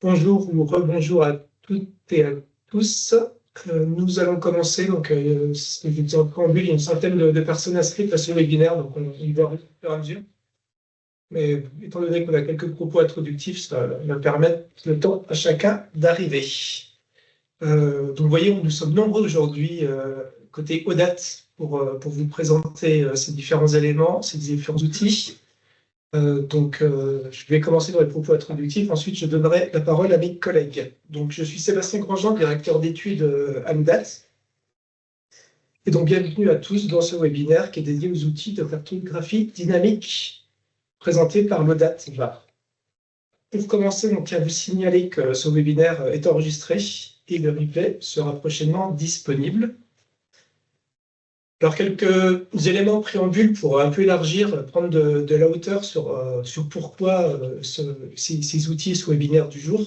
Bonjour ou rebonjour à toutes et à tous. Nous allons commencer, donc je vous dis en préambule, il y a une centaine de personnes inscrites à ce webinaire, donc on y va au fur et à mesure. Mais étant donné qu'on a quelques propos introductifs, ça va permettre le temps à chacun d'arriver. Donc vous voyez, nous sommes nombreux aujourd'hui côté ODAT pour vous présenter ces différents éléments, ces différents outils. Je vais commencer dans les propos introductifs. Ensuite, je donnerai la parole à mes collègues. Donc, je suis Sébastien Grandjean, directeur d'études à l'UDAT. Et donc, bienvenue à tous dans ce webinaire qui est dédié aux outils de cartographie dynamique présentés par l'UDAT VAR. Pour commencer, donc, à vous signaler que ce webinaire est enregistré et le replay sera prochainement disponible. Alors, quelques éléments préambules pour un peu élargir, prendre de la hauteur sur pourquoi ces outils, ce webinaire du jour.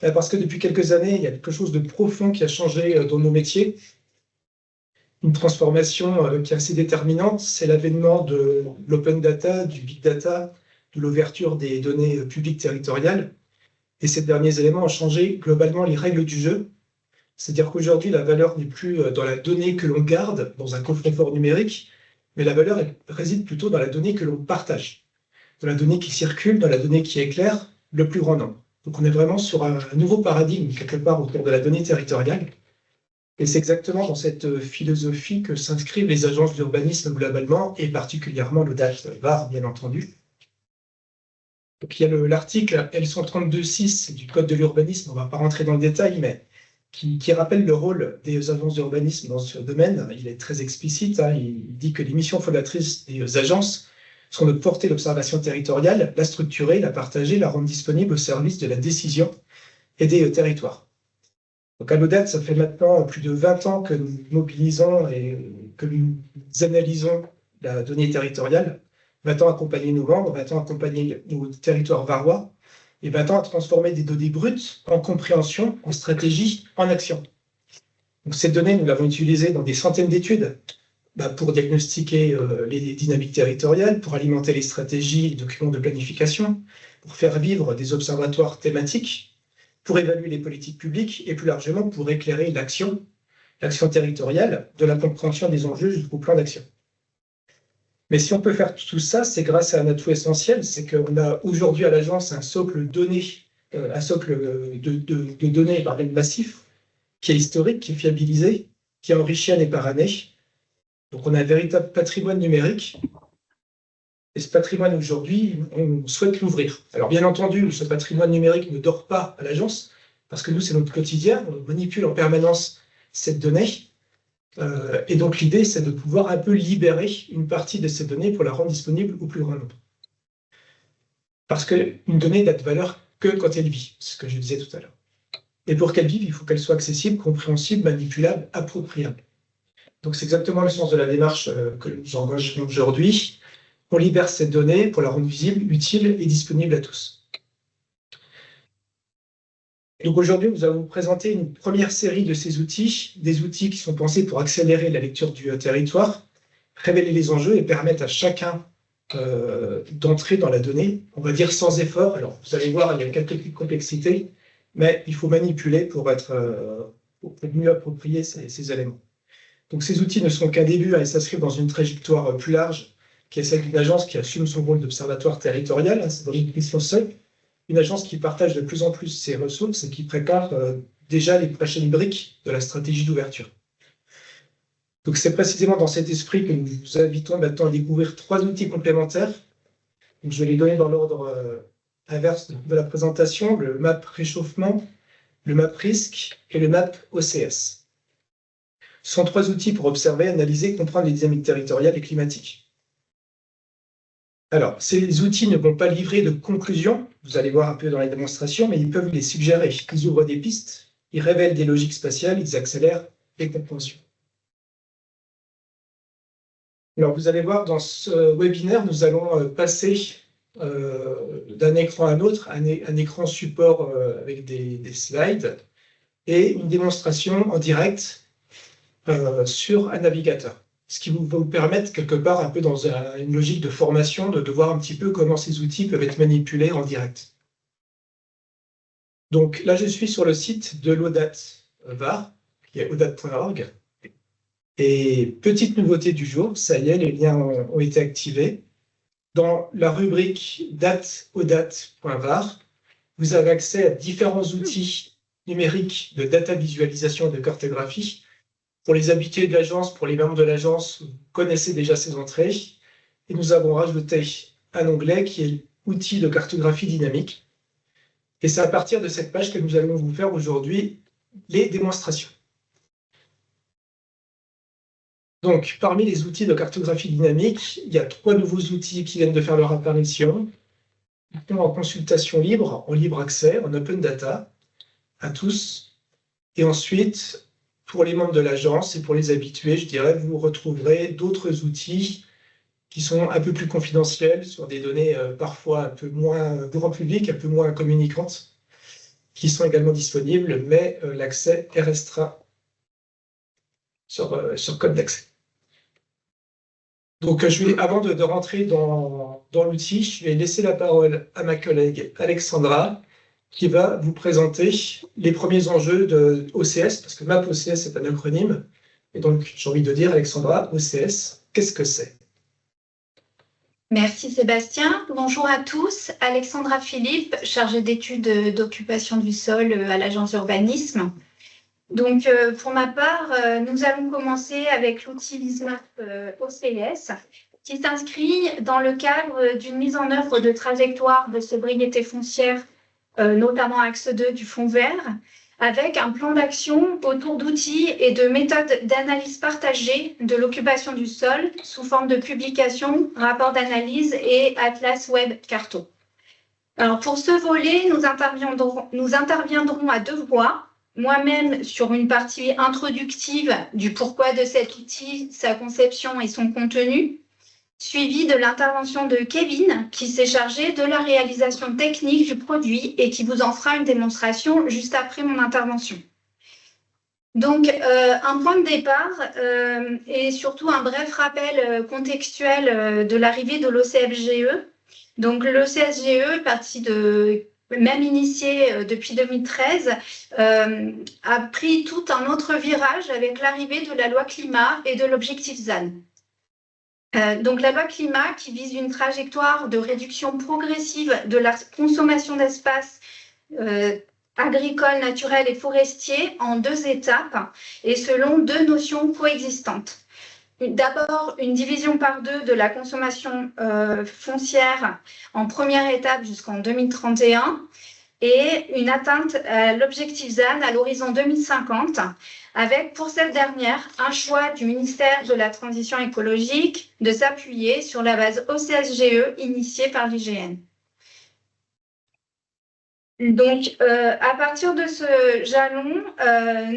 Parce que depuis quelques années, il y a quelque chose de profond qui a changé dans nos métiers. Une transformation qui est assez déterminante, c'est l'avènement de l'open data, du big data, de l'ouverture des données publiques territoriales. Et ces derniers éléments ont changé globalement les règles du jeu. C'est-à-dire qu'aujourd'hui, la valeur n'est plus dans la donnée que l'on garde dans un coffre-fort numérique, mais la valeur réside plutôt dans la donnée que l'on partage, dans la donnée qui circule, dans la donnée qui éclaire le plus grand nombre. Donc on est vraiment sur un nouveau paradigme, quelque part, autour de la donnée territoriale. Et c'est exactement dans cette philosophie que s'inscrivent les agences d'urbanisme globalement, et particulièrement l'ODAT VAR, bien entendu. Donc il y a l'article L132.6 du Code de l'urbanisme, on ne va pas rentrer dans le détail, mais qui rappelle le rôle des agences d'urbanisme dans ce domaine. Il est très explicite, il dit que les missions fondatrices des agences sont de porter l'observation territoriale, la structurer, la partager, la rendre disponible au service de la décision et des territoires. Donc à l'ODAT, ça fait maintenant plus de 20 ans que nous mobilisons et que nous analysons la donnée territoriale, 20 ans à accompagner nos membres, 20 ans à accompagner nos territoires varois, et 20 ans à transformer des données brutes en compréhension, en stratégie, en action. Donc, ces données, nous l'avons utilisées dans des centaines d'études pour diagnostiquer les dynamiques territoriales, pour alimenter les stratégies, les documents de planification, pour faire vivre des observatoires thématiques, pour évaluer les politiques publiques et plus largement pour éclairer l'action territoriale, de la compréhension des enjeux jusqu'au plan d'action. Mais si on peut faire tout ça, c'est grâce à un atout essentiel, c'est qu'on a aujourd'hui à l'agence un socle de données massif, qui est historique, qui est fiabilisé, qui est enrichi année par année. Donc on a un véritable patrimoine numérique. Et ce patrimoine aujourd'hui, on souhaite l'ouvrir. Alors bien entendu, ce patrimoine numérique ne dort pas à l'agence, parce que nous, c'est notre quotidien, on manipule en permanence cette donnée. Et donc l'idée, c'est de pouvoir un peu libérer une partie de ces données pour la rendre disponible au plus grand nombre. Parce qu'une donnée n'a de valeur que quand elle vit, c'est ce que je disais tout à l'heure. Et pour qu'elle vive, il faut qu'elle soit accessible, compréhensible, manipulable, appropriable. Donc c'est exactement le sens de la démarche que nous engageons aujourd'hui. On libère cette donnée pour la rendre visible, utile et disponible à tous. Donc aujourd'hui, nous allons vous présenter une première série de ces outils, des outils qui sont pensés pour accélérer la lecture du territoire, révéler les enjeux et permettre à chacun d'entrer dans la donnée, on va dire sans effort. Alors vous allez voir, il y a quelques petites complexités, mais il faut manipuler pour mieux approprier ces éléments. Donc ces outils ne sont qu'un début, et s'inscrivent dans une trajectoire plus large, qui est celle d'une agence qui assume son rôle d'observatoire territorial, c'est dans une mission seule, une agence qui partage de plus en plus ses ressources et qui prépare déjà les prochaines briques de la stratégie d'ouverture. Donc c'est précisément dans cet esprit que nous vous invitons maintenant à découvrir 3 outils complémentaires. Donc, je vais les donner dans l'ordre inverse de la présentation, le map réchauffement, le map risque et le map OCS. Ce sont 3 outils pour observer, analyser, comprendre les dynamiques territoriales et climatiques. Alors, ces outils ne vont pas livrer de conclusions, vous allez voir un peu dans les démonstrations, mais ils peuvent les suggérer. Ils ouvrent des pistes, ils révèlent des logiques spatiales, ils accélèrent les compréhensions. Alors, vous allez voir, dans ce webinaire, nous allons passer d'un écran à un autre, un écran support avec des slides et une démonstration en direct sur un navigateur. Ce qui va vous permettre, quelque part, un peu dans une logique de formation, de voir un petit peu comment ces outils peuvent être manipulés en direct. Donc là, je suis sur le site de l'ODAT VAR, qui est audat.org. Et petite nouveauté du jour, ça y est, les liens ont été activés. Dans la rubrique date.audat.var, vous avez accès à différents outils numériques de data visualisation et de cartographie. Pour les habitués de l'agence, pour les membres de l'agence, vous connaissez déjà ces entrées. Et nous avons rajouté un onglet qui est outils de cartographie dynamique. Et c'est à partir de cette page que nous allons vous faire aujourd'hui les démonstrations. Donc, parmi les outils de cartographie dynamique, il y a 3 nouveaux outils qui viennent de faire leur apparition. Ils sont en consultation libre, en libre accès, en open data, à tous. Et ensuite, pour les membres de l'agence et pour les habitués, je dirais, vous retrouverez d'autres outils qui sont un peu plus confidentiels, sur des données parfois un peu moins grand public, un peu moins communicantes, qui sont également disponibles, mais l'accès est restreint sur code d'accès. Donc, avant de rentrer dans l'outil, je vais laisser la parole à ma collègue Alexandra, qui va vous présenter les premiers enjeux de OCS, parce que MAP OCS est un acronyme. Et donc, j'ai envie de dire, Alexandra, OCS, qu'est-ce que c'est? Merci Sébastien. Bonjour à tous. Alexandra Philippe, chargée d'études d'occupation du sol à l'agence urbanisme. Donc, pour ma part, nous allons commencer avec l'outil LISMAP OCS, qui s'inscrit dans le cadre d'une mise en œuvre de trajectoire de sobriété foncière, notamment axe 2 du Fonds vert, avec un plan d'action autour d'outils et de méthodes d'analyse partagée de l'occupation du sol sous forme de publications, rapports d'analyse et atlas web carto. Alors, pour ce volet, nous interviendrons à 2 voix. Moi-même sur une partie introductive du pourquoi de cet outil, sa conception et son contenu, suivi de l'intervention de Kevin, qui s'est chargé de la réalisation technique du produit et qui vous en fera une démonstration juste après mon intervention. Donc, un point de départ et surtout un bref rappel contextuel de l'arrivée de l'OCFGE. Donc, l'OCFGE est parti de... même initié depuis 2013, a pris tout un autre virage avec l'arrivée de la loi climat et de l'objectif ZAN. Donc, la loi climat qui vise une trajectoire de réduction progressive de la consommation d'espace agricole, naturel et forestier en 2 étapes et selon 2 notions coexistantes. D'abord, une division par 2 de la consommation foncière en première étape jusqu'en 2031 et une atteinte à l'objectif ZAN à l'horizon 2050 avec, pour cette dernière, un choix du ministère de la Transition écologique de s'appuyer sur la base OCSGE initiée par l'IGN. Donc, à partir de ce jalon,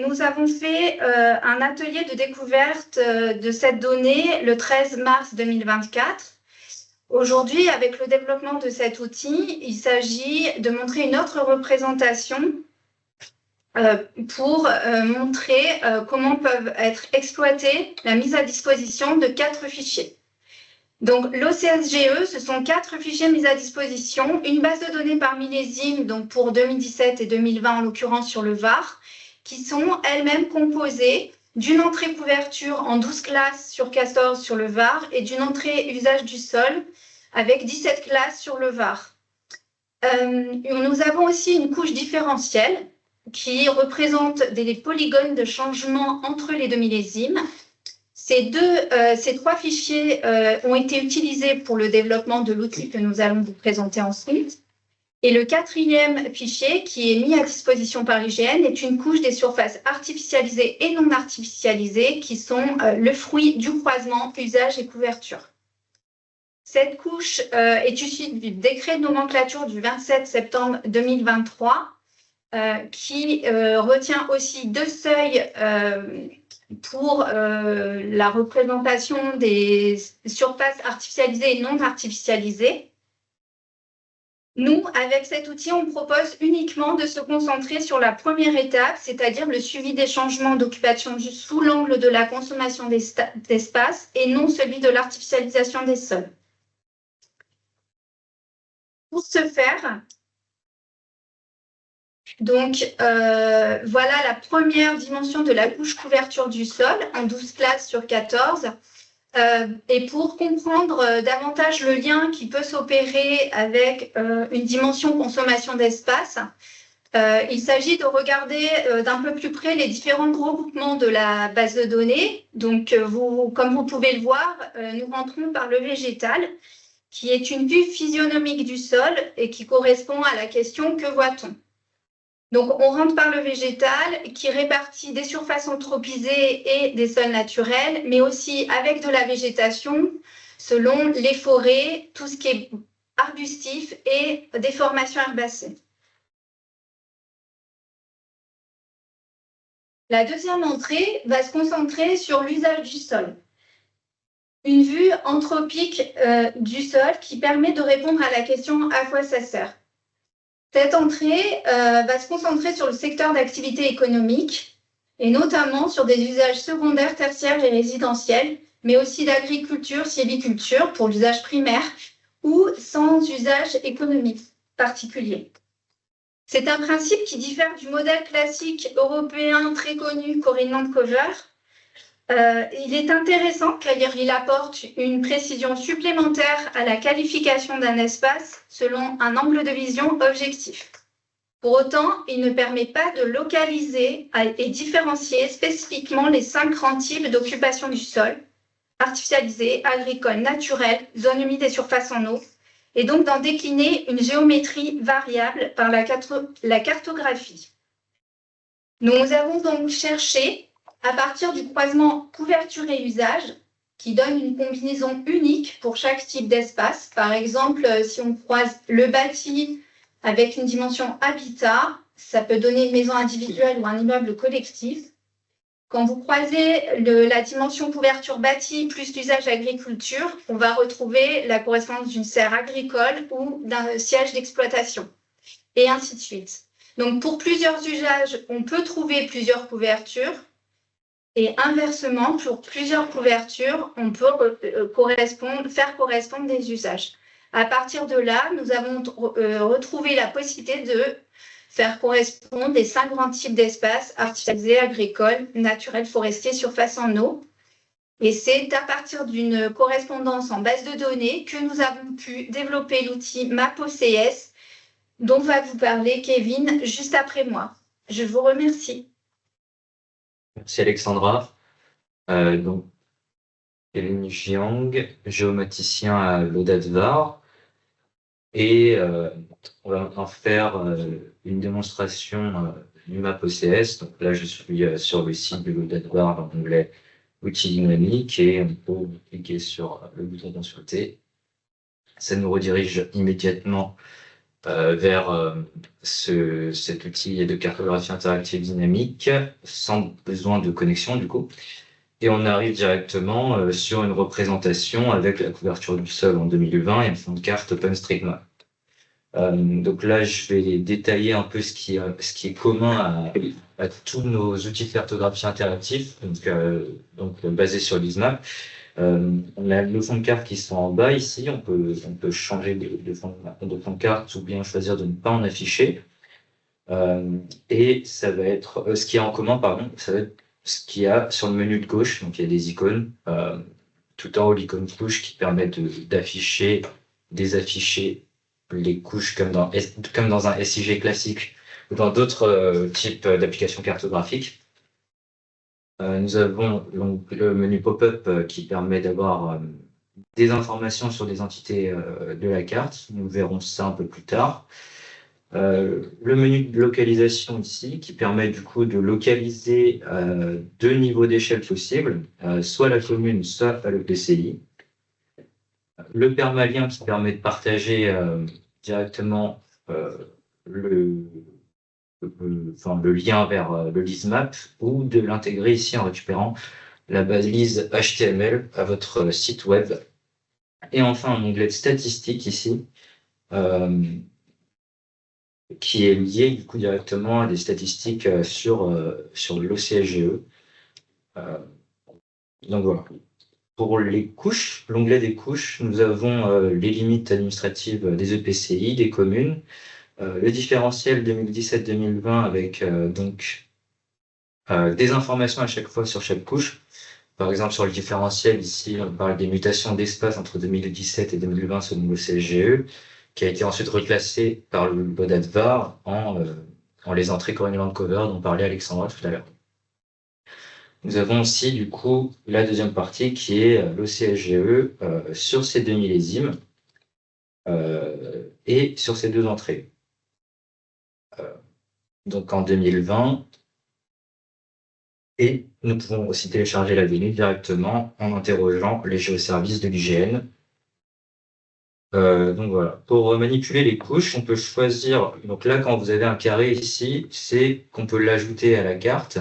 nous avons fait un atelier de découverte de cette donnée le 13 mars 2024. Aujourd'hui, avec le développement de cet outil, il s'agit de montrer une autre représentation pour montrer comment peuvent être exploitées la mise à disposition de 4 fichiers. Donc, l'OCSGE, ce sont 4 fichiers mis à disposition, une base de données par millésime, donc pour 2017 et 2020 en l'occurrence sur le Var, qui sont elles-mêmes composées d'une entrée couverture en 12 classes sur 14 sur le Var et d'une entrée usage du sol avec 17 classes sur le Var. Nous avons aussi une couche différentielle qui représente des polygones de changement entre les 2 millésimes. Ces 3 fichiers ont été utilisés pour le développement de l'outil que nous allons vous présenter ensuite. Et le 4e fichier, qui est mis à disposition par l'IGN, est une couche des surfaces artificialisées et non artificialisées, qui sont le fruit du croisement usage et couverture. Cette couche est issue du décret de nomenclature du 27 septembre 2023, qui retient aussi 2 seuils pour la représentation des surfaces artificialisées et non artificialisées. Nous, avec cet outil, on propose uniquement de se concentrer sur la première étape, c'est-à-dire le suivi des changements d'occupation sous l'angle de la consommation d'espace et non celui de l'artificialisation des sols. Pour ce faire, Donc, voilà la première dimension de la couche couverture du sol en 12 classes sur 14. Et pour comprendre davantage le lien qui peut s'opérer avec une dimension consommation d'espace, il s'agit de regarder d'un peu plus près les différents regroupements de la base de données. Donc, comme vous pouvez le voir, nous rentrons par le végétal, qui est une vue physionomique du sol et qui correspond à la question « Que voit-on » Donc, on rentre par le végétal qui répartit des surfaces anthropisées et des sols naturels, mais aussi avec de la végétation selon les forêts, tout ce qui est arbustif et des formations herbacées. La deuxième entrée va se concentrer sur l'usage du sol. Une vue anthropique du sol qui permet de répondre à la question « À quoi ça sert ?» Cette entrée va se concentrer sur le secteur d'activité économique et notamment sur des usages secondaires, tertiaires et résidentiels, mais aussi d'agriculture, sylviculture pour l'usage primaire ou sans usage économique particulier. C'est un principe qui diffère du modèle classique européen très connu Cory Nancover. Il est intéressant car il apporte une précision supplémentaire à la qualification d'un espace selon un angle de vision objectif. Pour autant, il ne permet pas de localiser et différencier spécifiquement les 5 grands types d'occupation du sol, artificialisé, agricole, naturel, zone humide et surface en eau, et donc d'en décliner une géométrie variable par la cartographie. Nous avons donc cherché à partir du croisement couverture et usage, qui donne une combinaison unique pour chaque type d'espace. Par exemple, si on croise le bâti avec une dimension habitat, ça peut donner une maison individuelle ou un immeuble collectif. Quand vous croisez la dimension couverture bâti plus l'usage agriculture, on va retrouver la correspondance d'une serre agricole ou d'un siège d'exploitation, et ainsi de suite. Donc, pour plusieurs usages, on peut trouver plusieurs couvertures. Et inversement, pour plusieurs couvertures, on peut faire correspondre des usages. À partir de là, nous avons retrouvé la possibilité de faire correspondre les 5 grands types d'espaces artificialisés, agricoles, naturels, forestiers, surface en eau. Et c'est à partir d'une correspondance en base de données que nous avons pu développer l'outil MapOCS, dont va vous parler Kevin juste après moi. Je vous remercie. Merci Alexandra. Donc, Kevin Jiang, géomaticien à l'Odadvar. Et on va en faire une démonstration du MapOCS. Donc là, je suis sur le site de l'Odadvar dans l'onglet outils dynamiques et on peut cliquer sur le bouton consulter. Ça nous redirige immédiatement vers cet outil de cartographie interactive dynamique sans besoin de connexion du coup. Et on arrive directement sur une représentation avec la couverture du sol en 2020 et un fond de carte OpenStreetMap. Donc là, je vais détailler un peu ce qui est commun à tous nos outils de cartographie interactifs, donc basés sur l'ISMAP. On a nos fonds de carte qui sont en bas ici, on peut changer de fond de carte ou bien choisir de ne pas en afficher. Et ça va être ce qui est en commun, pardon, ça va être ce qu'il y a sur le menu de gauche. Donc il y a des icônes, tout en haut l'icône couche qui permet d'afficher, désafficher les couches comme dans un SIG classique ou dans d'autres types d'applications cartographiques. Nous avons donc le menu pop-up qui permet d'avoir des informations sur des entités de la carte. Nous verrons ça un peu plus tard. Le menu de localisation ici qui permet du coup de localiser 2 niveaux d'échelle possibles, soit la commune, soit l'EPCI. Le permalien qui permet de partager directement le lien vers le LISMAP ou de l'intégrer ici en récupérant la balise HTML à votre site web. Et enfin, un onglet de statistiques ici qui est lié du coup directement à des statistiques sur l'OCLGE. Donc voilà. Pour les couches, l'onglet des couches, nous avons les limites administratives des EPCI, des communes, Le différentiel 2017-2020 avec des informations à chaque fois sur chaque couche. Par exemple, sur le différentiel, ici, on parle des mutations d'espace entre 2017 et 2020 selon le CSGE, qui a été ensuite reclassé par le BODAT-VAR en les entrées corrélées cover dont parlait Alexandra tout à l'heure. Nous avons aussi, du coup, la deuxième partie qui est le CSGE sur ces 2 millésimes et sur ces 2 entrées. Donc en 2020, et nous pouvons aussi télécharger la donnée directement en interrogeant les géoservices de l'IGN. Donc voilà, pour manipuler les couches, on peut choisir, donc là quand vous avez un carré ici, c'est qu'on peut l'ajouter à la carte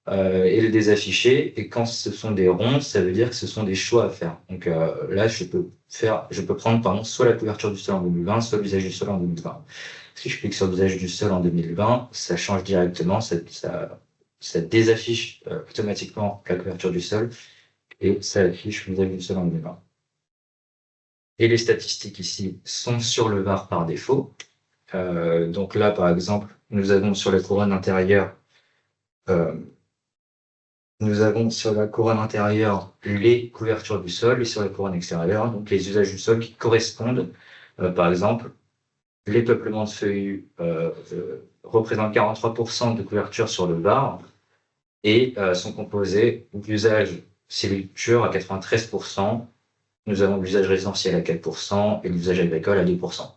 et le désafficher, et quand ce sont des ronds, ça veut dire que ce sont des choix à faire. Donc là, je peux prendre par exemple soit la couverture du sol en 2020, soit l'usage du sol en 2020. Si je clique sur l'usage du sol en 2020, ça change directement, ça désaffiche automatiquement la couverture du sol et ça affiche l'usage du sol en 2020. Et les statistiques ici sont sur le VAR par défaut. Donc là, par exemple, nous avons sur la couronne intérieure, les couvertures du sol et sur la couronne extérieure, donc les usages du sol qui correspondent. Par exemple, les peuplements de feuillus représentent 43% de couverture sur le VAR et sont composés d'usage sylviculture à 93%. Nous avons l'usage résidentiel à 4% et l'usage agricole à 2%.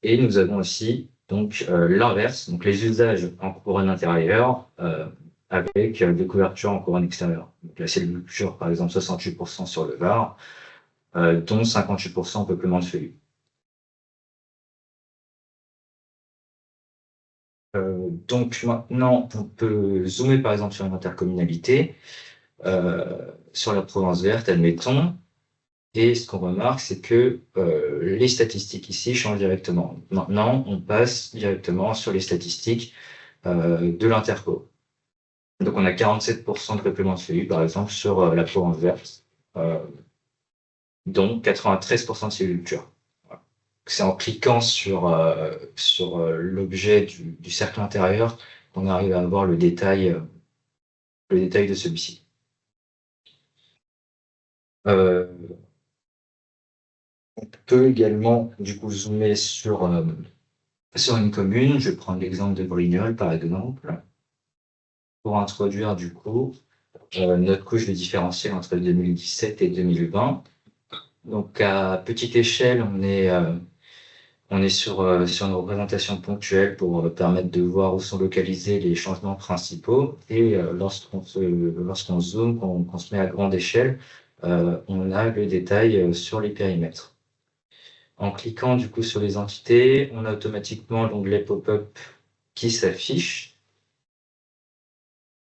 Et nous avons aussi donc l'inverse, donc les usages en couronne intérieure avec des couvertures en couronne extérieure. Donc la sylviculture, par exemple, 68% sur le VAR, dont 58% en peuplement de feuillus. Donc maintenant, on peut zoomer par exemple sur une intercommunalité, sur la province verte, admettons, et ce qu'on remarque, c'est que les statistiques ici changent directement. Maintenant, on passe directement sur les statistiques de l'interco. Donc on a 47% de peuplement de feuillus, par exemple, sur la province verte, dont 93% de sylviculture. C'est en cliquant sur l'objet du cercle intérieur qu'on arrive à avoir le détail de celui-ci. On peut également du coup zoomer sur une commune. Je vais prendre l'exemple de Brignoles par exemple, pour introduire du coup notre couche de différentiel entre 2017 et 2020. Donc à petite échelle, on est sur une représentation ponctuelle pour permettre de voir où sont localisés les changements principaux. Et lorsqu'on zoome, qu'on se met à grande échelle, on a le détail sur les périmètres. En cliquant du coup sur les entités, on a automatiquement l'onglet pop-up qui s'affiche.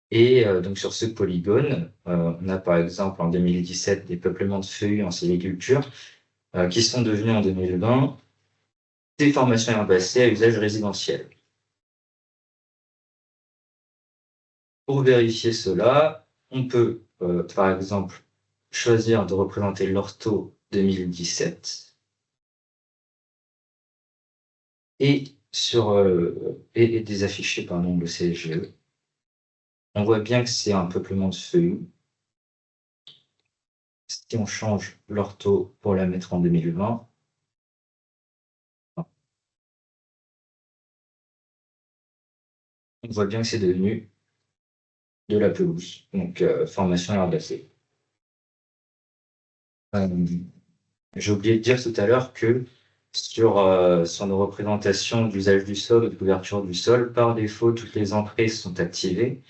Et donc sur ce polygone, on a par exemple en 2017 des peuplements de feuillus en sylviculture qui sont devenus en 2020 des formations herbacées à usage résidentiel. Pour vérifier cela, on peut par exemple choisir de représenter l'ortho 2017 et désafficher pardon, le CSGE. On voit bien que c'est un peuplement de feuillus. Si on change l'ortho pour la mettre en 2020, on voit bien que c'est devenu de la pelouse, donc formation herbacée. J'ai oublié de dire tout à l'heure que sur nos représentations d'usage du sol et de couverture du sol, par défaut, toutes les entrées sont activées,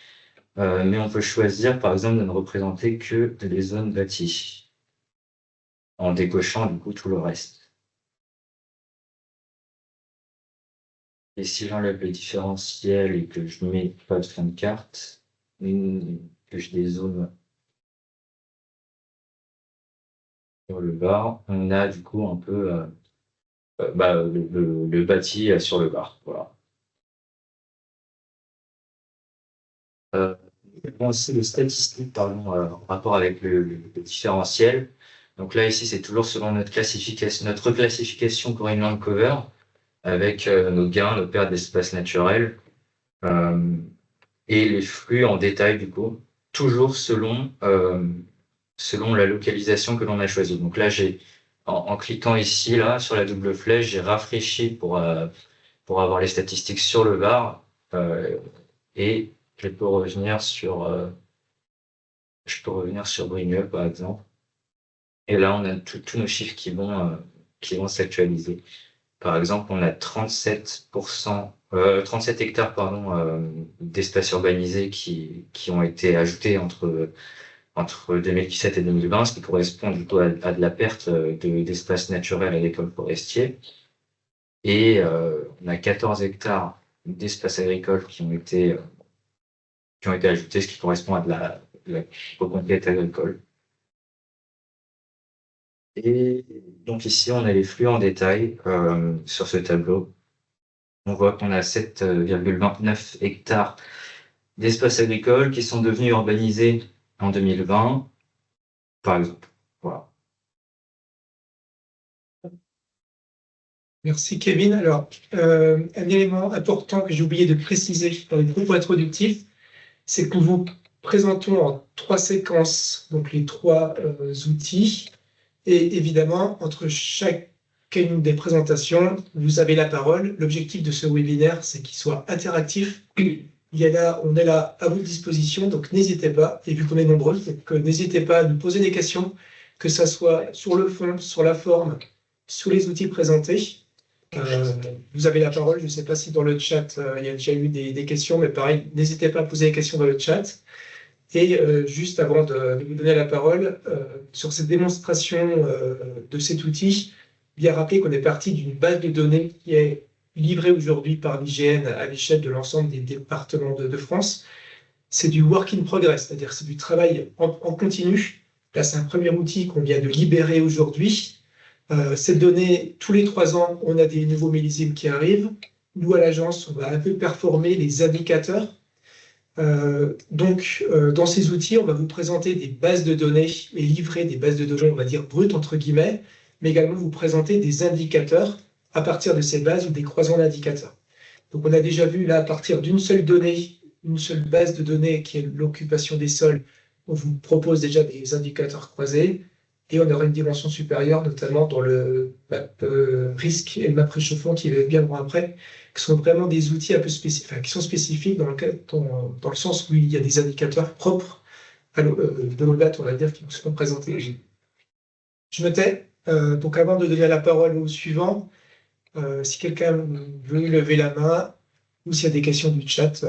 mais on peut choisir par exemple de ne représenter que des zones bâties, en décochant du coup tout le reste. Et si j'enlève le différentiel et que je ne mets pas de fin de carte, que je dézoome sur le bar, on a du coup un peu le bâti sur le bar. Voilà. Bon, aussi les statistiques pardon, en rapport avec le différentiel. Donc là, ici, c'est toujours selon notre classification Corinne Cover. avec nos gains, nos pertes d'espace naturel et les flux en détail du coup, toujours selon la localisation que l'on a choisie. Donc là, en cliquant ici là sur la double flèche, j'ai rafraîchi pour avoir les statistiques sur le Var et je peux revenir sur Brigneux par exemple. Et là, on a tous nos chiffres qui vont s'actualiser. Par exemple, on a 37 hectares d'espaces urbanisés qui ont été ajoutés entre 2017 et 2020, ce qui correspond du coup à de la perte d'espaces naturels agricoles forestiers. Et on a 14 hectares d'espaces agricoles qui ont été ajoutés, ce qui correspond à de la reconquête agricole. Et donc ici, on a les flux en détail sur ce tableau. On voit qu'on a 7,29 hectares d'espaces agricoles qui sont devenus urbanisés en 2020, par exemple. Voilà. Merci Kevin. Alors, un élément important que j'ai oublié de préciser dans les propos introductifs, c'est que nous vous présentons en 3 séquences, donc les 3 outils. Et évidemment, entre chacune des présentations, vous avez la parole. L'objectif de ce webinaire, c'est qu'il soit interactif. On est là à votre disposition, donc n'hésitez pas. Et vu qu'on est nombreux, donc n'hésitez pas à nous poser des questions, que ce soit sur le fond, sur la forme, sur les outils présentés. Vous avez la parole. Je ne sais pas si dans le chat, il y a déjà eu des questions, mais pareil, n'hésitez pas à poser des questions dans le chat. Et juste avant de vous donner la parole, sur cette démonstration de cet outil, bien rappeler qu'on est parti d'une base de données qui est livrée aujourd'hui par l'IGN à l'échelle de l'ensemble des départements de France. C'est du work in progress, c'est-à-dire c'est du travail en continu. Là, c'est un premier outil qu'on vient de libérer aujourd'hui. Cette donnée, tous les 3 ans, on a des nouveaux millésimes qui arrivent. Nous, à l'agence, on va un peu performer les indicateurs. Dans ces outils, on va vous présenter des bases de données et livrer des bases de données, on va dire brutes entre guillemets, mais également vous présenter des indicateurs à partir de ces bases ou des croisements d'indicateurs. Donc on a déjà vu là, à partir d'une seule donnée, une seule base de données qui est l'occupation des sols, on vous propose déjà des indicateurs croisés et on aura une dimension supérieure, notamment dans le map risque et le map réchauffement qui viendront après, qui sont vraiment des outils un peu spécifiques, enfin, qui sont spécifiques dans le sens où il y a des indicateurs propres de nos dates, on va dire, qui nous sont présentés. Je me tais. Donc avant de donner la parole au suivant, si quelqu'un veut lever la main ou s'il y a des questions du chat.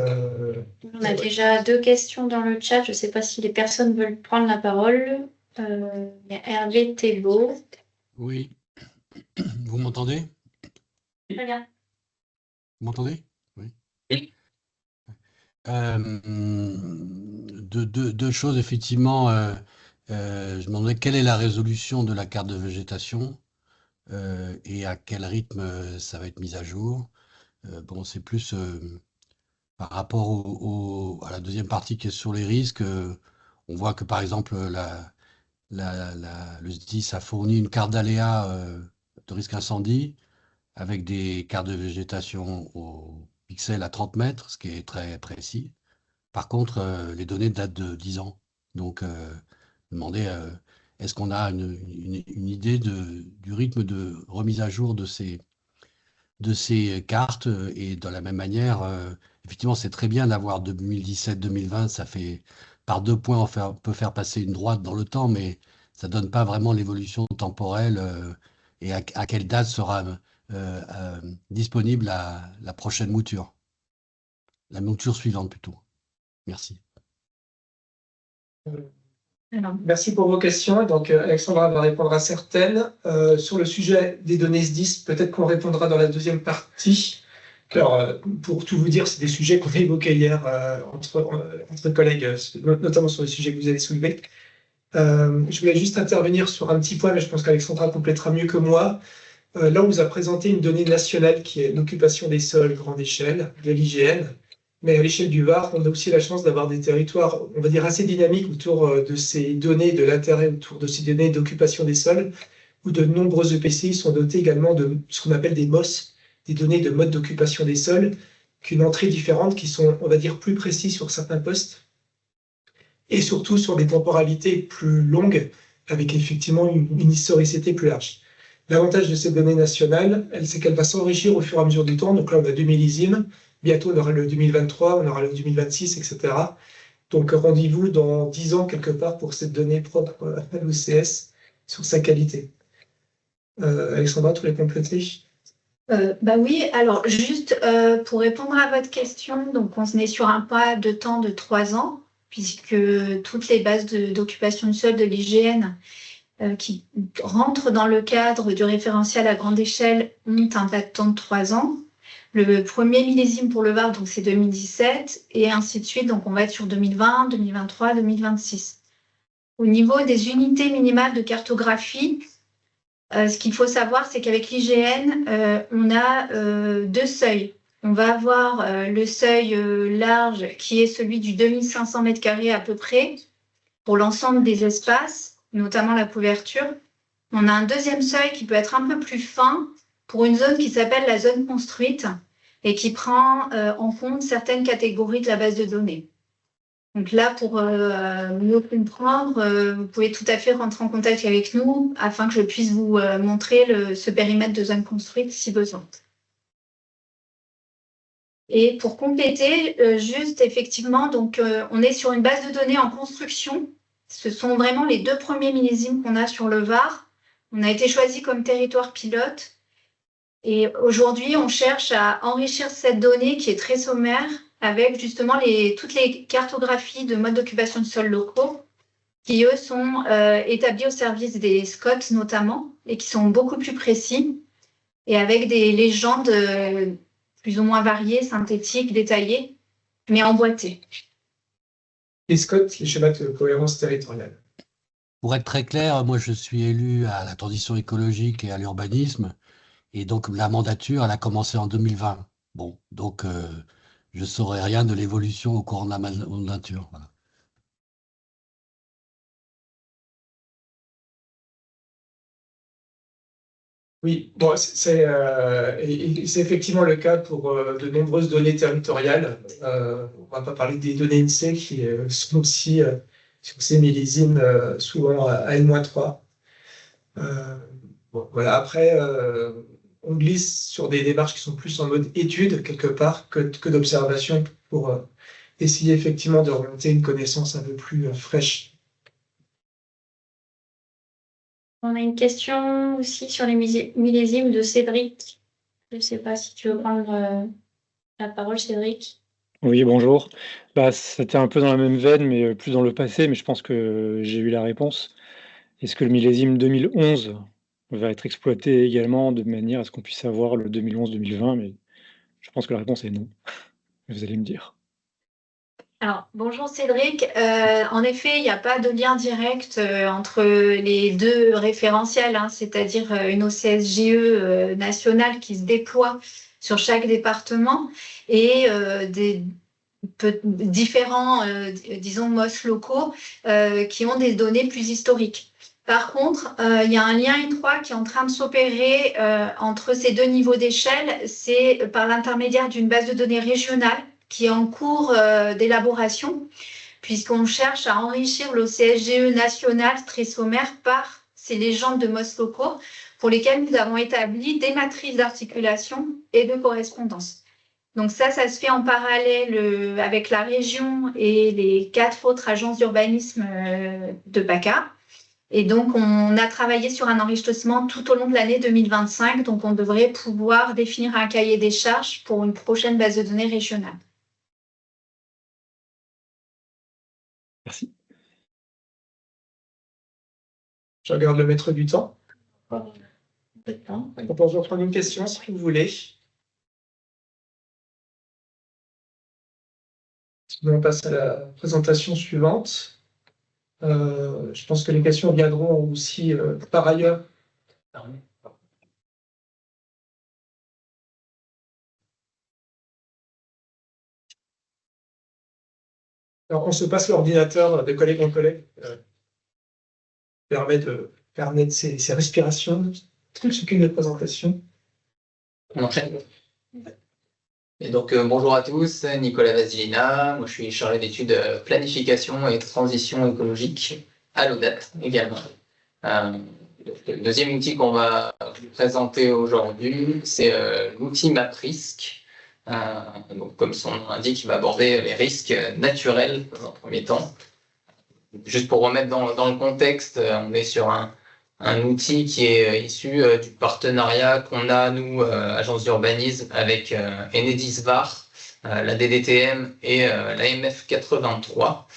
On a déjà 2 questions dans le chat. Je ne sais pas si les personnes veulent prendre la parole. Il y a Hervé Thébault. Oui. Vous m'entendez? Très bien. Vous m'entendez? Oui. Oui. Deux choses, effectivement. Je me demandais quelle est la résolution de la carte de végétation et à quel rythme ça va être mis à jour. Bon, c'est plus par rapport à la deuxième partie qui est sur les risques. On voit que, par exemple, le SDIS a fourni une carte d'aléa de risque incendie avec des cartes de végétation au pixel à 30 mètres, ce qui est très précis. Par contre, les données datent de 10 ans. Donc, demander est-ce qu'on a une idée du rythme de remise à jour de ces cartes. Et de la même manière, effectivement, c'est très bien d'avoir 2017-2020, ça fait par 2 points, on peut faire passer une droite dans le temps, mais ça ne donne pas vraiment l'évolution temporelle et à quelle date sera disponible la prochaine mouture. La mouture suivante plutôt. Merci. Merci pour vos questions. Et donc, Alexandra va répondre à certaines. Sur le sujet des données SDIS, peut-être qu'on répondra dans la deuxième partie. Alors, pour tout vous dire, c'est des sujets qu'on a évoqués hier entre collègues, notamment sur les sujets que vous avez soulevés. Je voulais juste intervenir sur un petit point, mais je pense qu'Alexandra complétera mieux que moi. Là, on vous a présenté une donnée nationale qui est l'occupation des sols grande échelle de l'IGN. Mais à l'échelle du Var, on a aussi la chance d'avoir des territoires, on va dire, assez dynamiques autour de ces données, de l'intérêt autour de ces données d'occupation des sols, où de nombreux EPCI sont dotés également de ce qu'on appelle des MOS, des données de mode d'occupation des sols qu'une entrée différente qui sont, on va dire, plus précis sur certains postes et surtout sur des temporalités plus longues avec effectivement une historicité plus large. L'avantage de ces données nationales, c'est qu'elle va s'enrichir au fur et à mesure du temps. Donc là, on a 2 millésimes. Bientôt, on aura le 2023, on aura le 2026, etc. Donc, rendez-vous dans 10 ans, quelque part, pour cette donnée propre à l'OCS sur sa qualité. Alexandra, tu voulais compléter? Bah oui, alors juste pour répondre à votre question, donc on est sur un pas de temps de 3 ans, puisque toutes les bases d'occupation du sol de l'IGN qui rentrent dans le cadre du référentiel à grande échelle ont un pas de temps de 3 ans. Le premier millésime pour le Var, donc c'est 2017, et ainsi de suite, donc on va être sur 2020, 2023, 2026. Au niveau des unités minimales de cartographie, ce qu'il faut savoir, c'est qu'avec l'IGN, on a 2 seuils. On va avoir le seuil large qui est celui du 2500 m² à peu près pour l'ensemble des espaces, notamment la couverture. On a un deuxième seuil qui peut être un peu plus fin pour une zone qui s'appelle la zone construite et qui prend en compte certaines catégories de la base de données. Donc là, pour mieux comprendre, vous pouvez tout à fait rentrer en contact avec nous afin que je puisse vous montrer ce périmètre de zone construite si besoin. Et pour compléter, juste effectivement, donc on est sur une base de données en construction. Ce sont vraiment les 2 premiers millésimes qu'on a sur le Var. On a été choisi comme territoire pilote. Et aujourd'hui, on cherche à enrichir cette donnée qui est très sommaire avec justement toutes les cartographies de modes d'occupation de sols locaux qui, eux, sont établis au service des SCOT notamment et qui sont beaucoup plus précis et avec des légendes plus ou moins variées, synthétiques, détaillées, mais emboîtées. Les SCOT, les schémas de cohérence territoriale. Pour être très clair, moi je suis élu à la transition écologique et à l'urbanisme, et donc la mandature, elle a commencé en 2020. Bon, donc je ne saurais rien de l'évolution au cours de la mandature. Voilà. Oui, bon, c'est effectivement le cas pour de nombreuses données territoriales. On ne va pas parler des données INSEE qui sont aussi sur ces millésimes souvent à N-3. Bon, voilà. Après, on glisse sur des démarches qui sont plus en mode étude, quelque part, que d'observation pour essayer effectivement de remonter une connaissance un peu plus fraîche. On a une question aussi sur les millésimes de Cédric. Je ne sais pas si tu veux prendre la parole, Cédric. Oui, bonjour. C'était un peu dans la même veine, mais plus dans le passé, mais je pense que j'ai eu la réponse. Est-ce que le millésime 2011 va être exploité également de manière à ce qu'on puisse avoir le 2011-2020? Mais je pense que la réponse est non. Vous allez me dire. Alors, bonjour Cédric. En effet, il n'y a pas de lien direct entre les 2 référentiels, hein, c'est-à-dire une OCSGE nationale qui se déploie sur chaque département et différents, disons, MOS locaux qui ont des données plus historiques. Par contre, il y a un lien étroit qui est en train de s'opérer entre ces 2 niveaux d'échelle. C'est par l'intermédiaire d'une base de données régionale qui est en cours d'élaboration, puisqu'on cherche à enrichir l'OCSGE national très sommaire par ces légendes de MOS locaux pour lesquelles nous avons établi des matrices d'articulation et de correspondance. Donc ça se fait en parallèle avec la région et les 4 autres agences d'urbanisme de PACA. Et donc, on a travaillé sur un enrichissement tout au long de l'année 2025. Donc, on devrait pouvoir définir un cahier des charges pour une prochaine base de données régionale. Merci. Je regarde le maître du temps. Un peu de temps. On peut reprendre une question si vous voulez. Sinon, on passe à la présentation suivante. Je pense que les questions viendront aussi par ailleurs. Alors, on se passe l'ordinateur de collègue en collègue. Permet de ses respirations, chacune des présentations. On enchaîne. Et donc, bonjour à tous, Nicolas Vasilina. Moi, je suis chargé d'études planification et transition écologique à l'ODAT également. Le deuxième outil qu'on va vous présenter aujourd'hui, c'est l'outil MapRisque. Donc, comme son nom l'indique, il va aborder les risques naturels dans un premier temps. Juste pour remettre dans le contexte, on est sur un outil qui est issu du partenariat qu'on a, nous, agence d'urbanisme, avec Enedis VAR, la DDTM et l'AMF 83.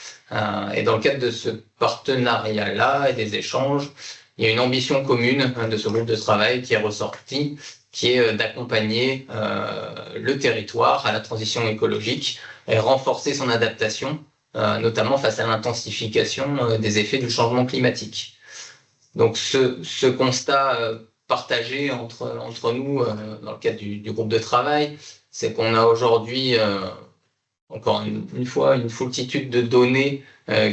Et dans le cadre de ce partenariat-là et des échanges, il y a une ambition commune de ce groupe de travail qui est ressortie, qui est d'accompagner le territoire à la transition écologique et renforcer son adaptation, notamment face à l'intensification des effets du changement climatique. Donc ce constat partagé entre nous dans le cadre du groupe de travail, c'est qu'on a aujourd'hui, encore une fois, une foultitude de données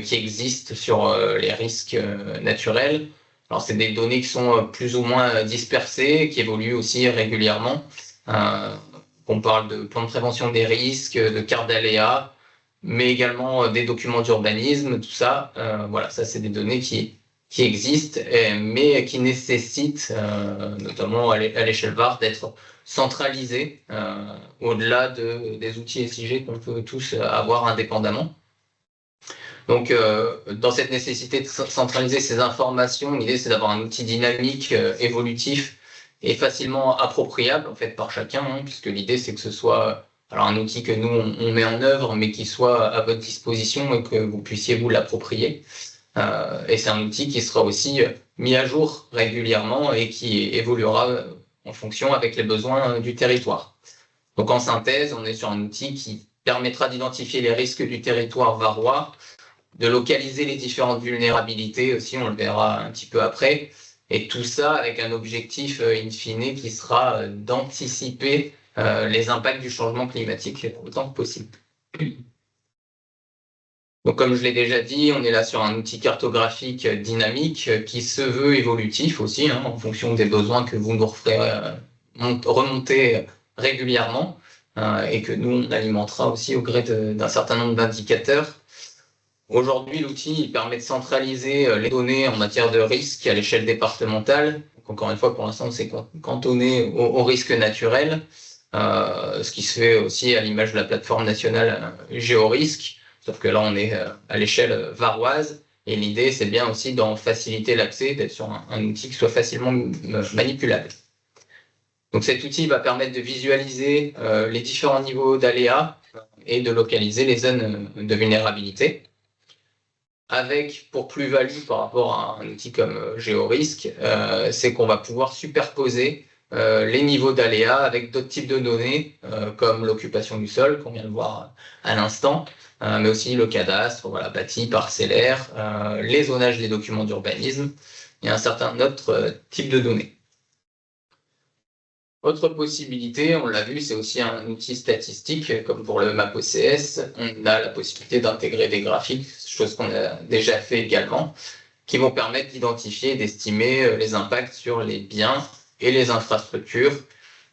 qui existent sur les risques naturels. Alors c'est des données qui sont plus ou moins dispersées, qui évoluent aussi régulièrement. On parle de plan de prévention des risques, de cartes d'aléas, mais également des documents d'urbanisme, tout ça. Voilà, ça c'est des données qui existent, mais qui nécessitent, notamment à l'échelle VAR, d'être centralisées au-delà des outils SIG qu'on peut tous avoir indépendamment. Donc, dans cette nécessité de centraliser ces informations, l'idée c'est d'avoir un outil dynamique, évolutif et facilement appropriable en fait par chacun, hein, puisque l'idée c'est que ce soit alors un outil que nous on met en œuvre, mais qui soit à votre disposition et que vous puissiez vous l'approprier. Et c'est un outil qui sera aussi mis à jour régulièrement et qui évoluera en fonction avec les besoins du territoire. Donc en synthèse, on est sur un outil qui permettra d'identifier les risques du territoire varois, de localiser les différentes vulnérabilités aussi, on le verra un petit peu après, et tout ça avec un objectif in fine qui sera d'anticiper les impacts du changement climatique autant que possible. Donc, comme je l'ai déjà dit, on est là sur un outil cartographique dynamique qui se veut évolutif aussi, hein, en fonction des besoins que vous nous referez remonter régulièrement et que nous, on alimentera aussi au gré d'un certain nombre d'indicateurs. Aujourd'hui, l'outil permet de centraliser les données en matière de risque à l'échelle départementale. Donc, encore une fois, pour l'instant, c'est cantonné au risque naturel, ce qui se fait aussi à l'image de la plateforme nationale Géorisque. Sauf que là, on est à l'échelle varoise et l'idée, c'est bien aussi d'en faciliter l'accès, d'être sur un outil qui soit facilement manipulable. Donc cet outil va permettre de visualiser les différents niveaux d'aléas et de localiser les zones de vulnérabilité. Avec, pour plus-value par rapport à un outil comme Géorisque, c'est qu'on va pouvoir superposer les niveaux d'aléas avec d'autres types de données, comme l'occupation du sol, qu'on vient de voir à l'instant, mais aussi le cadastre, voilà, bâti, parcellaire, les zonages des documents d'urbanisme et un certain autre type de données. Autre possibilité, on l'a vu, c'est aussi un outil statistique, comme pour le MapOCS. On a la possibilité d'intégrer des graphiques, chose qu'on a déjà fait également, qui vont permettre d'identifier et d'estimer les impacts sur les biens et les infrastructures,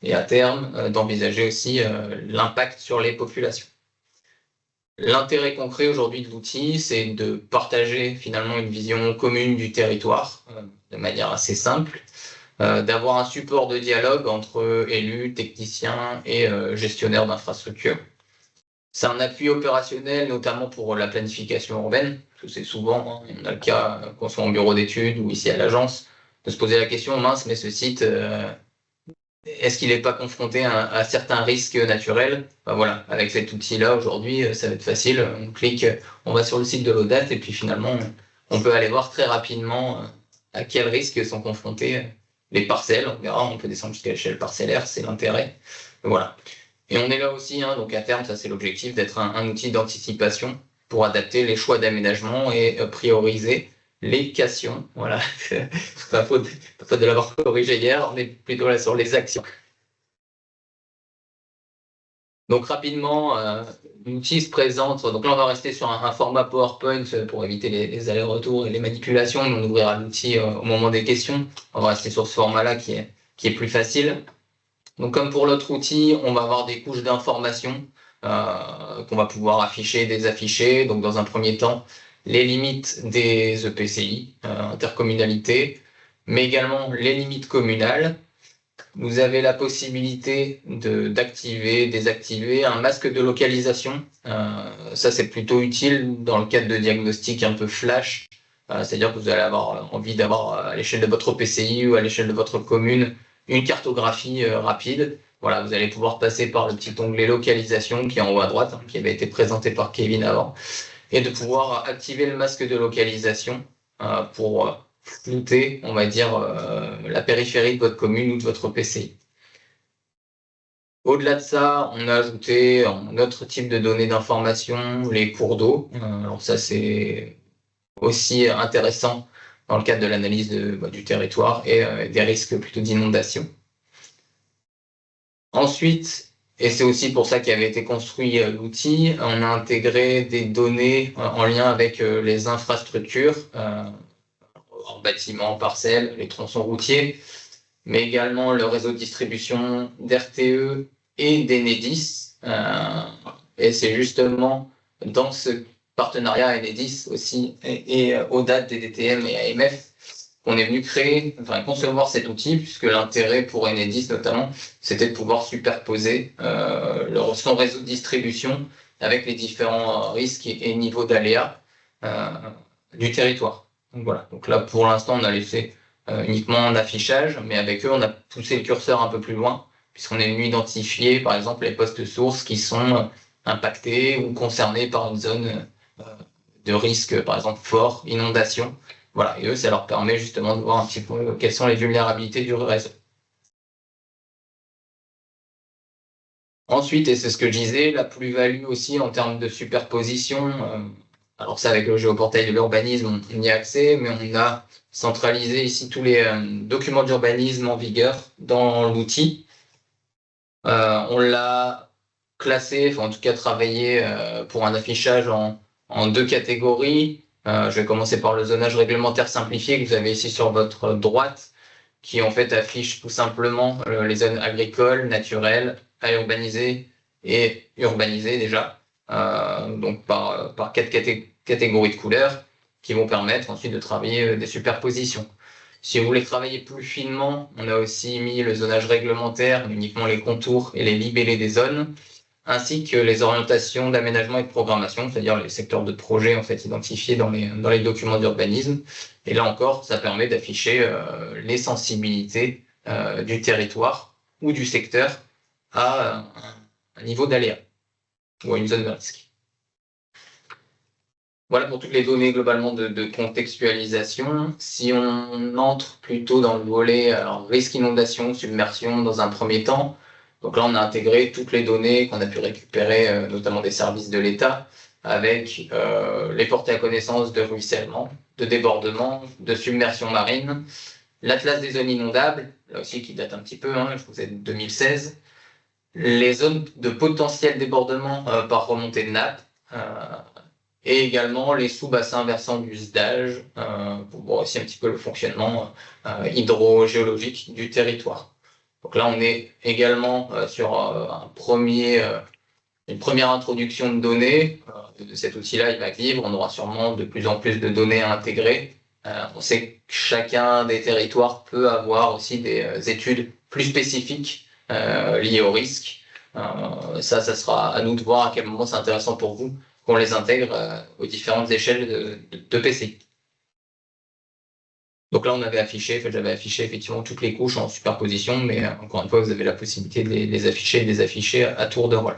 et à terme, d'envisager aussi l'impact sur les populations. L'intérêt concret aujourd'hui de l'outil, c'est de partager finalement une vision commune du territoire de manière assez simple, d'avoir un support de dialogue entre élus, techniciens et gestionnaires d'infrastructures. C'est un appui opérationnel, notamment pour la planification urbaine, parce que c'est souvent, on a le cas, qu'on soit en bureau d'études ou ici à l'agence, de se poser la question, mince, mais ce site, est-ce qu'il n'est pas confronté à certains risques naturels? Ben voilà, avec cet outil-là, aujourd'hui, ça va être facile. On clique, on va sur le site de l'ODAT et puis finalement, on peut aller voir très rapidement à quels risques sont confrontés les parcelles. On verra, on peut descendre jusqu'à l'échelle parcellaire, c'est l'intérêt. Voilà. Et on est là aussi, hein, donc à terme, ça c'est l'objectif, d'être un outil d'anticipation pour adapter les choix d'aménagement et prioriser les questions. Voilà, pas faute de l'avoir corrigé hier, on est plutôt là sur les actions. Donc rapidement, l'outil se présente. Donc là, on va rester sur un format PowerPoint pour éviter les allers-retours et les manipulations. On ouvrira l'outil au moment des questions. On va rester sur ce format-là qui est plus facile. Donc, comme pour l'autre outil, on va avoir des couches d'informations qu'on va pouvoir afficher, désafficher. Donc, dans un premier temps, les limites des EPCI, intercommunalité, mais également les limites communales. Vous avez la possibilité d'activer, désactiver un masque de localisation. Ça, c'est plutôt utile dans le cadre de diagnostics un peu flash. C'est-à-dire que vous allez avoir envie d'avoir à l'échelle de votre EPCI ou à l'échelle de votre commune une cartographie rapide. Voilà, vous allez pouvoir passer par le petit onglet localisation qui est en haut à droite, qui avait été présenté par Kevin avant, et de pouvoir activer le masque de localisation pour flouter, on va dire, la périphérie de votre commune ou de votre EPCI. Au-delà de ça, on a ajouté un autre type de données d'information, les cours d'eau. Alors ça, c'est aussi intéressant dans le cadre de l'analyse du territoire et des risques plutôt d'inondation. Ensuite, et c'est aussi pour ça qu'avait été construit l'outil, on a intégré des données en lien avec les infrastructures, en bâtiments, parcelles, les tronçons routiers, mais également le réseau de distribution d'RTE et d'Enedis. Et c'est justement dans ce partenariat Enedis aussi et ODAT, DDTM et AMF qu'on est venu concevoir cet outil, puisque l'intérêt pour Enedis notamment, c'était de pouvoir superposer son réseau de distribution avec les différents risques et niveaux d'aléas du territoire. Donc voilà. Donc là, pour l'instant, on a laissé uniquement un affichage, mais avec eux, on a poussé le curseur un peu plus loin, puisqu'on est venu identifier, par exemple, les postes sources qui sont impactés ou concernés par une zone de risque, par exemple, fort, inondation. Voilà, et eux, ça leur permet justement de voir un petit peu quelles sont les vulnérabilités du réseau. Ensuite, et c'est ce que je disais, la plus-value aussi en termes de superposition, alors ça avec le géoportail de l'urbanisme, on y a accès, mais on a centralisé ici tous les documents d'urbanisme en vigueur dans l'outil. On l'a classé, enfin en tout cas travaillé pour un affichage en deux catégories. Je vais commencer par le zonage réglementaire simplifié que vous avez ici sur votre droite, qui en fait affiche tout simplement les zones agricoles, naturelles, à urbaniser et urbanisées déjà, donc par 4 catégories de couleurs qui vont permettre ensuite de travailler des superpositions. Si vous voulez travailler plus finement, on a aussi mis le zonage réglementaire, uniquement les contours et les libellés des zones, ainsi que les orientations d'aménagement et de programmation, c'est-à-dire les secteurs de projet en fait identifiés dans les documents d'urbanisme. Et là encore, ça permet d'afficher les sensibilités du territoire ou du secteur à un niveau d'aléa ou à une zone de risque. Voilà pour toutes les données globalement de contextualisation. Si on entre plutôt dans le volet risque inondation, submersion dans un premier temps, donc là on a intégré toutes les données qu'on a pu récupérer, notamment des services de l'État, avec les portées à connaissance de ruissellement, de débordement, de submersion marine, l'atlas des zones inondables, là aussi qui date un petit peu, je vous ai dit 2016, les zones de potentiel débordement par remontée de nappe, et également les sous-bassins versants du SDAGE, pour voir aussi un petit peu le fonctionnement hydrogéologique du territoire. Donc là, on est également sur une première introduction de données. De cet outil-là, il va vivre. On aura sûrement de plus en plus de données à intégrer. On sait que chacun des territoires peut avoir aussi des études plus spécifiques liées au risque. Ça sera à nous de voir à quel moment c'est intéressant pour vous qu'on les intègre aux différentes échelles de PCI. Donc là, j'avais affiché effectivement toutes les couches en superposition, mais encore une fois, vous avez la possibilité de les afficher et de les afficher à tour de rôle.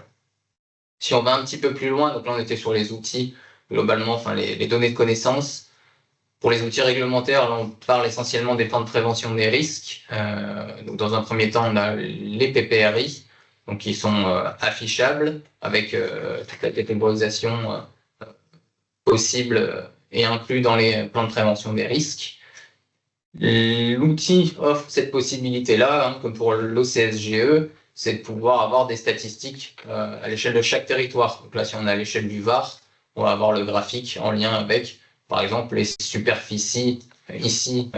Si on va un petit peu plus loin, donc là, on était sur les outils, globalement, les données de connaissance. Pour les outils réglementaires, là, on parle essentiellement des plans de prévention des risques. Donc dans un premier temps, on a les PPRI, donc qui sont affichables avec toute la catégorisation possible et inclus dans les plans de prévention des risques. L'outil offre cette possibilité-là, comme pour l'OCSGE, c'est de pouvoir avoir des statistiques à l'échelle de chaque territoire. Donc là, si on est à l'échelle du Var, on va avoir le graphique en lien avec, par exemple, les superficies ici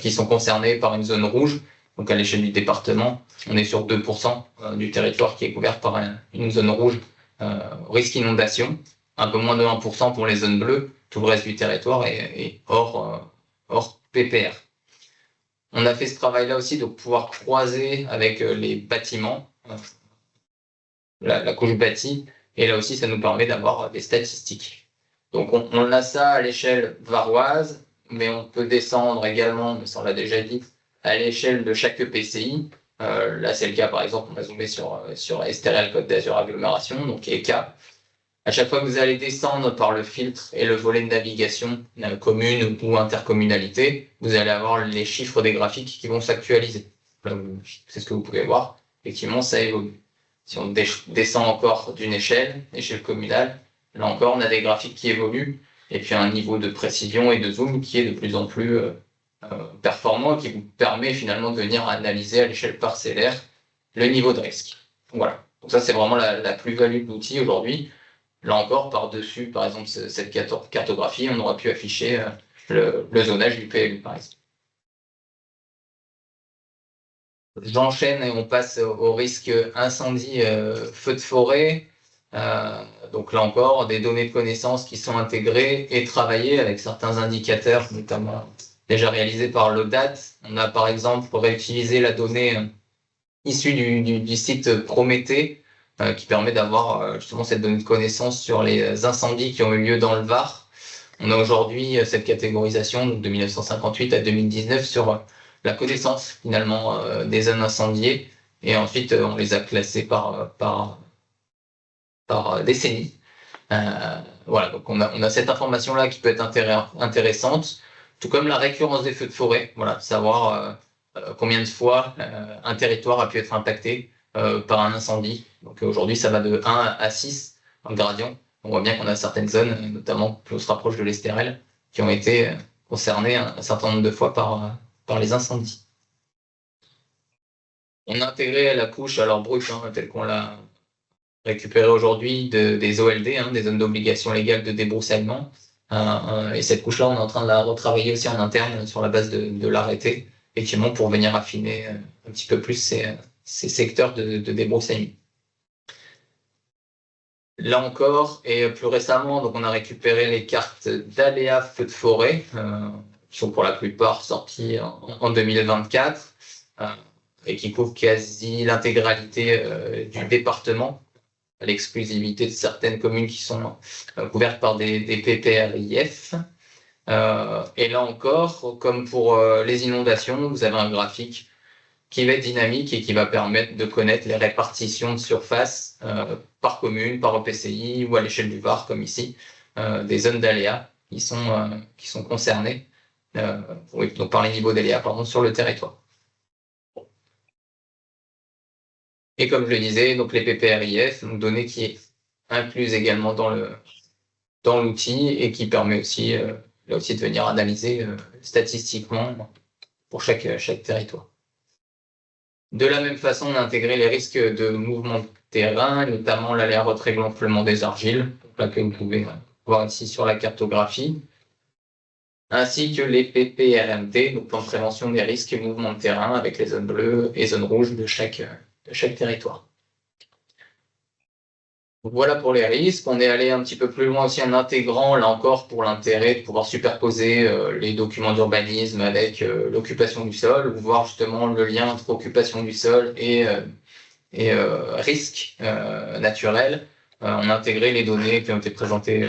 qui sont concernées par une zone rouge Donc à l'échelle du département, on est sur 2% du territoire qui est couvert par une zone rouge risque inondation, un peu moins de 1% pour les zones bleues, tout le reste du territoire est hors PPR. On a fait ce travail-là aussi de pouvoir croiser avec les bâtiments, la couche bâtie, et là aussi ça nous permet d'avoir des statistiques. Donc on a ça à l'échelle varoise, mais on peut descendre également, mais ça on l'a déjà dit, à l'échelle de chaque EPCI. Là c'est le cas par exemple, on a zoomé sur Estérel Côte d'Azur Agglomération, donc ECA. À chaque fois que vous allez descendre par le filtre et le volet de navigation commune ou intercommunalité, vous allez avoir les chiffres des graphiques qui vont s'actualiser. C'est ce que vous pouvez voir. Effectivement, ça évolue. Si on descend encore d'une échelle communale, là encore, on a des graphiques qui évoluent et puis un niveau de précision et de zoom qui est de plus en plus performant, qui vous permet finalement de venir analyser à l'échelle parcellaire le niveau de risque. Voilà. Donc ça, c'est vraiment la plus-value de l'outil aujourd'hui. Là encore, par-dessus, par exemple, cette cartographie, on aura pu afficher le zonage du PLU, par exemple. J'enchaîne et on passe au risque incendie, feu de forêt. Donc là encore, des données de connaissance qui sont intégrées et travaillées avec certains indicateurs, notamment déjà réalisés par l'ODAT. On a par exemple réutilisé la donnée issue du site Prométhée, qui permet d'avoir justement cette donnée de connaissance sur les incendies qui ont eu lieu dans le Var. On a aujourd'hui cette catégorisation de 1958 à 2019 sur la connaissance finalement des zones incendiées, et ensuite on les a classées par décennie. Voilà, donc on a cette information-là qui peut être intéressante, tout comme la récurrence des feux de forêt, voilà, savoir combien de fois un territoire a pu être impacté par un incendie. Donc aujourd'hui, ça va de 1 à 6 en gradient. On voit bien qu'on a certaines zones, notamment plus on se rapproche de l'Estérel, qui ont été concernées un certain nombre de fois par les incendies. On a intégré la couche, alors brute, telle qu'on l'a récupérée aujourd'hui, des OLD, des zones d'obligation légale de débroussaillement. Et cette couche-là, on est en train de la retravailler aussi en interne sur la base de l'arrêté, effectivement, pour venir affiner un petit peu plus ces secteurs de débroussaillement. Là encore, et plus récemment, donc on a récupéré les cartes d'aléas feux de forêt, qui sont pour la plupart sorties en 2024, et qui couvrent quasi l'intégralité du département, à l'exclusivité de certaines communes qui sont couvertes par des PPRIF. Et là encore, comme pour les inondations, vous avez un graphique qui va être dynamique et qui va permettre de connaître les répartitions de surface par commune, par EPCI ou à l'échelle du Var, comme ici, des zones d'aléas qui sont concernées donc par les niveaux d'aléas sur le territoire. Et comme je le disais, donc les PPRIF, donc données qui est incluse également dans l'outil et qui permet aussi, là aussi de venir analyser statistiquement pour chaque territoire. De la même façon, on a intégré les risques de mouvement de terrain, notamment l'aléa retrait-gonflement des argiles, là que vous pouvez voir ici sur la cartographie, ainsi que les PPRMT, donc plan de prévention des risques et mouvements de terrain avec les zones bleues et zones rouges de chaque territoire. Donc voilà pour les risques. On est allé un petit peu plus loin aussi en intégrant, là encore, pour l'intérêt de pouvoir superposer les documents d'urbanisme avec l'occupation du sol, ou voir justement le lien entre occupation du sol et risque naturel. On a intégré les données qui ont été présentées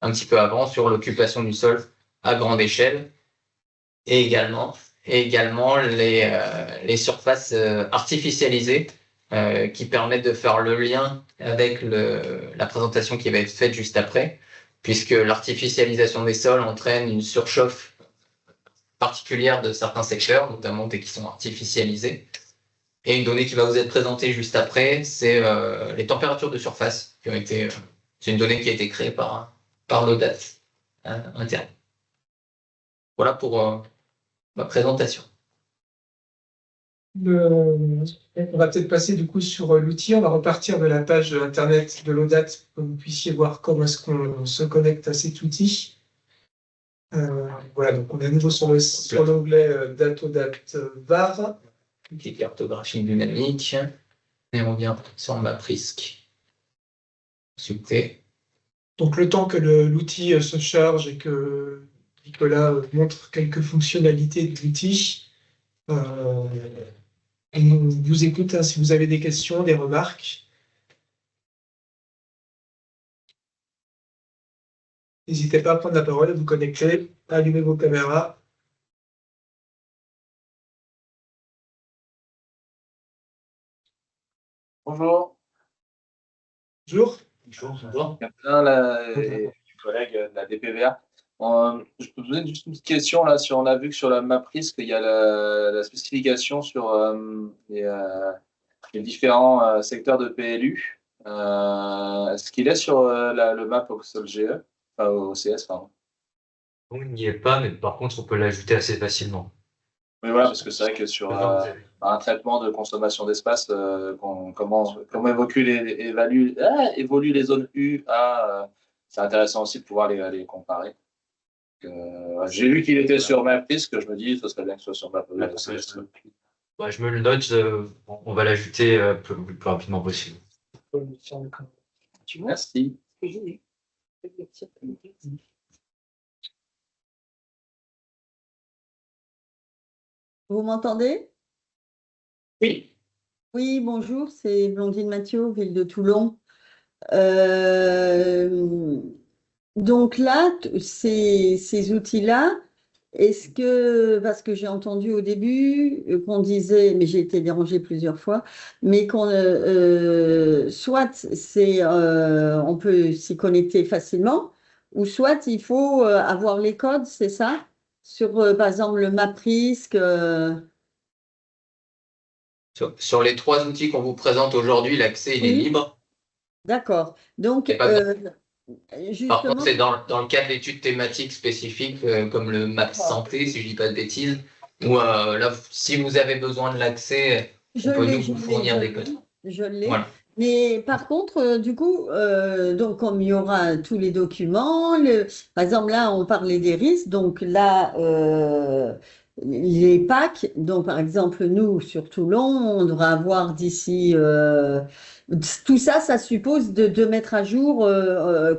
un petit peu avant sur l'occupation du sol à grande échelle, et également les surfaces artificialisées qui permettent de faire le lien avec la présentation qui va être faite juste après, puisque l'artificialisation des sols entraîne une surchauffe particulière de certains secteurs, notamment dès qu'ils sont artificialisés. Et une donnée qui va vous être présentée juste après, c'est les températures de surface qui ont été. C'est une donnée qui a été créée par l'ODAT interne. Voilà pour ma présentation. On va peut-être passer du coup sur l'outil. On va repartir de la page internet de l'ODAT pour que vous puissiez voir comment est-ce qu'on se connecte à cet outil. Voilà, donc on est à nouveau sur l'onglet Date VAR. Outil cartographie dynamique. Et on vient sur MapRisk. Consulter. Donc le temps que l'outil se charge et que Nicolas montre quelques fonctionnalités de l'outil, on vous écoute hein, si vous avez des questions, des remarques. N'hésitez pas à prendre la parole, à vous connecter, à allumer vos caméras. Bonjour. Bonjour. Bonjour. Les collègues de la DPVA. Je peux vous poser juste une petite question là. On a vu que sur la MapRisk, il y a la spécification sur les différents secteurs de PLU. Est-ce qu'il est sur le map au SolGE, enfin au CS, pardon. On n'y est pas, mais par contre, on peut l'ajouter assez facilement. Oui, voilà, parce que c'est vrai que sur un traitement de consommation d'espace, comment évoluent les zones U à, c'est intéressant aussi de pouvoir les comparer. J'ai vu qu'il était sur MapRisk, je me dis ce serait bien que ce soit sur MapRisk. Ouais, je me le note, on va l'ajouter le plus rapidement possible. Merci. Vous m'entendez? Oui. Oui, bonjour, c'est Blandine Mathieu, ville de Toulon. Donc là, ces outils-là, est-ce que, parce que j'ai entendu au début qu'on disait, mais j'ai été dérangée plusieurs fois, mais soit on peut s'y connecter facilement, ou soit il faut avoir les codes, c'est ça? Sur, par exemple, le MapRisk. Sur les 3 outils qu'on vous présente aujourd'hui, l'accès il est libre. D'accord. Donc, Par contre, c'est dans le cadre d'études thématiques spécifiques comme le Map Santé, si je ne dis pas de bêtises, où là, si vous avez besoin de l'accès, on peut nous vous fournir des codes. Je l'ai. Voilà. Mais par contre, du coup, donc comme il y aura tous les documents, par exemple là, on parlait des risques, donc là, les packs, donc par exemple nous sur Toulon, on devra avoir d'ici, tout ça, ça suppose de mettre à jour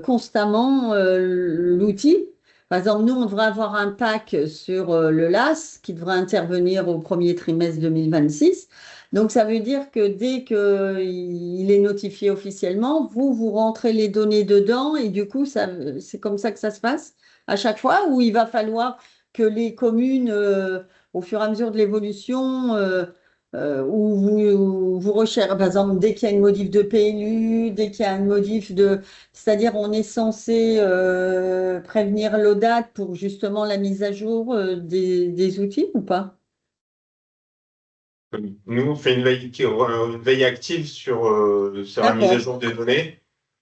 constamment l'outil. Par exemple, nous, on devra avoir un pack sur le LAS qui devra intervenir au premier trimestre 2026. Donc, ça veut dire que dès qu'il est notifié officiellement, vous rentrez les données dedans et du coup, c'est comme ça que ça se passe à chaque fois ou il va falloir que les communes, au fur et à mesure de l'évolution, où vous recherchez, par exemple, dès qu'il y a une modif de PLU, dès qu'il y a une modif c'est-à-dire on est censé prévenir l'ODAT pour justement la mise à jour des outils ou pas? Nous, on fait une veille active sur la mise à jour des données.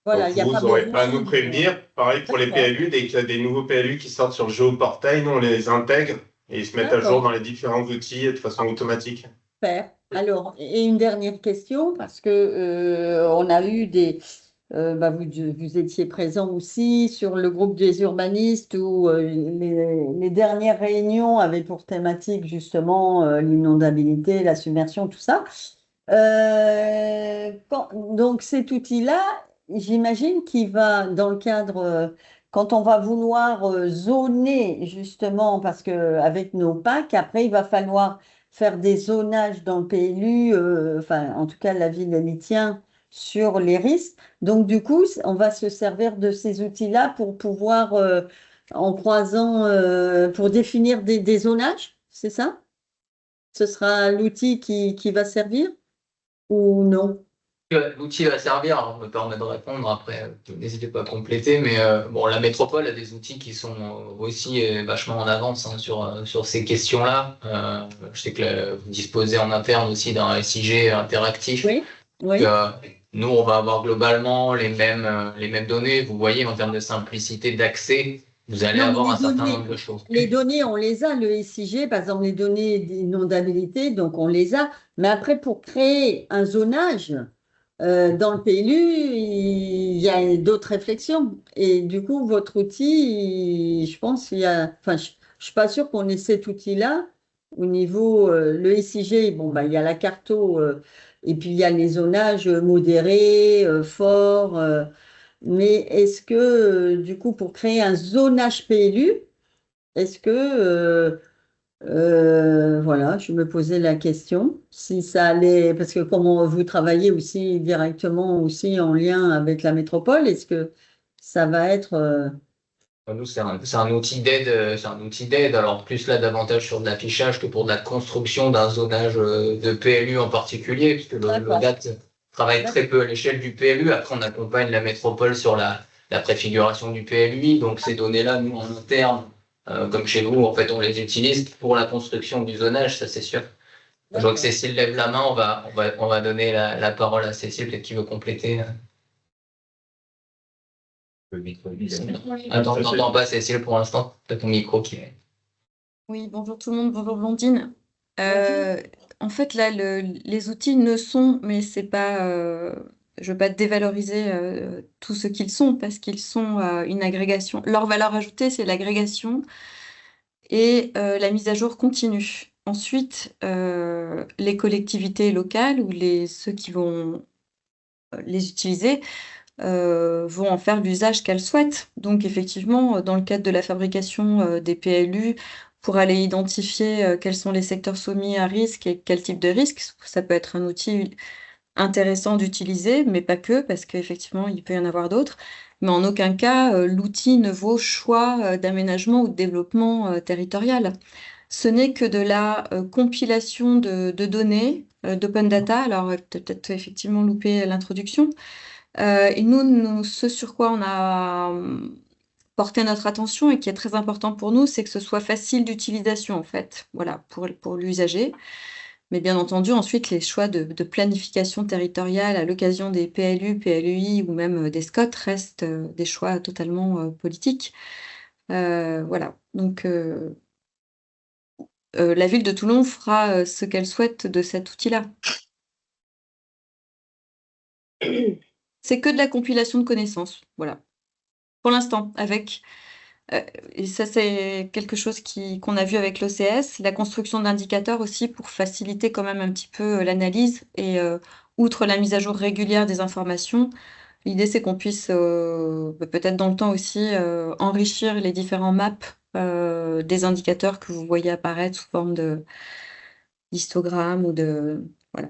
Voilà, donc, vous n'aurez pas à nous prévenir. Pareil pour les PLU, dès qu'il y a des nouveaux PLU qui sortent sur le géoportail, nous, on les intègre et ils se mettent à jour dans les différents outils de façon automatique. Super. Alors, et une dernière question, parce que on a eu vous étiez présent aussi sur le groupe des urbanistes où les dernières réunions avaient pour thématique justement l'inondabilité, la submersion, tout ça. Donc cet outil-là, j'imagine qu'il va dans le cadre, quand on va vouloir zoner justement, parce qu'avec nos packs, après il va falloir faire des zonages dans le PLU, enfin en tout cas la ville elle y tient sur les risques. Donc, du coup, on va se servir de ces outils-là pour pouvoir, en croisant, pour définir des zonages, c'est ça? Ce sera l'outil qui va servir ou non? L'outil va servir, alors je me permets de répondre après, n'hésitez pas à compléter, mais bon, la métropole a des outils qui sont aussi vachement en avance hein, sur ces questions-là. Je sais que vous disposez en interne aussi d'un SIG interactif. Oui, oui. Nous, on va avoir globalement les mêmes données. Vous voyez, en termes de simplicité d'accès, vous allez avoir un certain nombre de choses. Les données, on les a. Le SIG, par exemple, les données d'inondabilité, donc on les a. Mais après, pour créer un zonage, dans le PLU, il y a d'autres réflexions. Et du coup, votre outil, je pense, enfin, je suis pas sûre qu'on ait cet outil-là. Au niveau, le SIG, bon, bah, il y a la carto, et puis il y a les zonages modérés, forts. Mais est-ce que, du coup, pour créer un zonage PLU, est-ce que, voilà, je me posais la question, si ça allait, parce que comment vous travaillez aussi directement aussi en lien avec la métropole, est-ce que ça va être, Nous, c'est un outil d'aide, Alors, plus là, davantage sur de l'affichage que pour de la construction d'un zonage de PLU en particulier, puisque l'ODAT travaille très peu à l'échelle du PLU. Après, on accompagne la métropole sur la préfiguration du PLUI. Donc, ces données-là, nous, en interne, comme chez vous, en fait, on les utilise pour la construction du zonage, ça, c'est sûr. Je vois que Cécile lève la main. On va donner la parole à Cécile, peut-être qu'il veut compléter. Attends, je n'entends pas, Cécile, pour l'instant. Tu as ton micro qui est. Oui, bonjour tout le monde, bonjour Blondine. En fait, là, les outils ne sont, mais c'est pas, je veux pas dévaloriser tout ce qu'ils sont, parce qu'ils sont une agrégation. Leur valeur ajoutée, c'est l'agrégation et la mise à jour continue. Ensuite, les collectivités locales ou ceux qui vont les utiliser vont en faire l'usage qu'elles souhaitent. Donc effectivement, dans le cadre de la fabrication des PLU, pour aller identifier quels sont les secteurs soumis à risque et quel type de risque, ça peut être un outil intéressant d'utiliser, mais pas que, parce qu'effectivement, il peut y en avoir d'autres. Mais en aucun cas, l'outil ne vaut choix d'aménagement ou de développement territorial. Ce n'est que de la compilation de données d'open data. Alors, peut-être effectivement loupé l'introduction. Et nous, ce sur quoi on a porté notre attention et qui est très important pour nous, c'est que ce soit facile d'utilisation, en fait, voilà, pour l'usager. Mais bien entendu, ensuite, les choix de planification territoriale à l'occasion des PLU, PLUI ou même des SCOT restent des choix totalement politiques. Voilà. Donc, la ville de Toulon fera ce qu'elle souhaite de cet outil-là. C'est que de la compilation de connaissances, voilà. Pour l'instant, avec et ça c'est quelque chose qu'on a vu avec l'OCS, la construction d'indicateurs aussi pour faciliter quand même un petit peu l'analyse et outre la mise à jour régulière des informations, l'idée c'est qu'on puisse peut-être dans le temps aussi enrichir les différents maps des indicateurs que vous voyez apparaître sous forme d'histogramme ou de voilà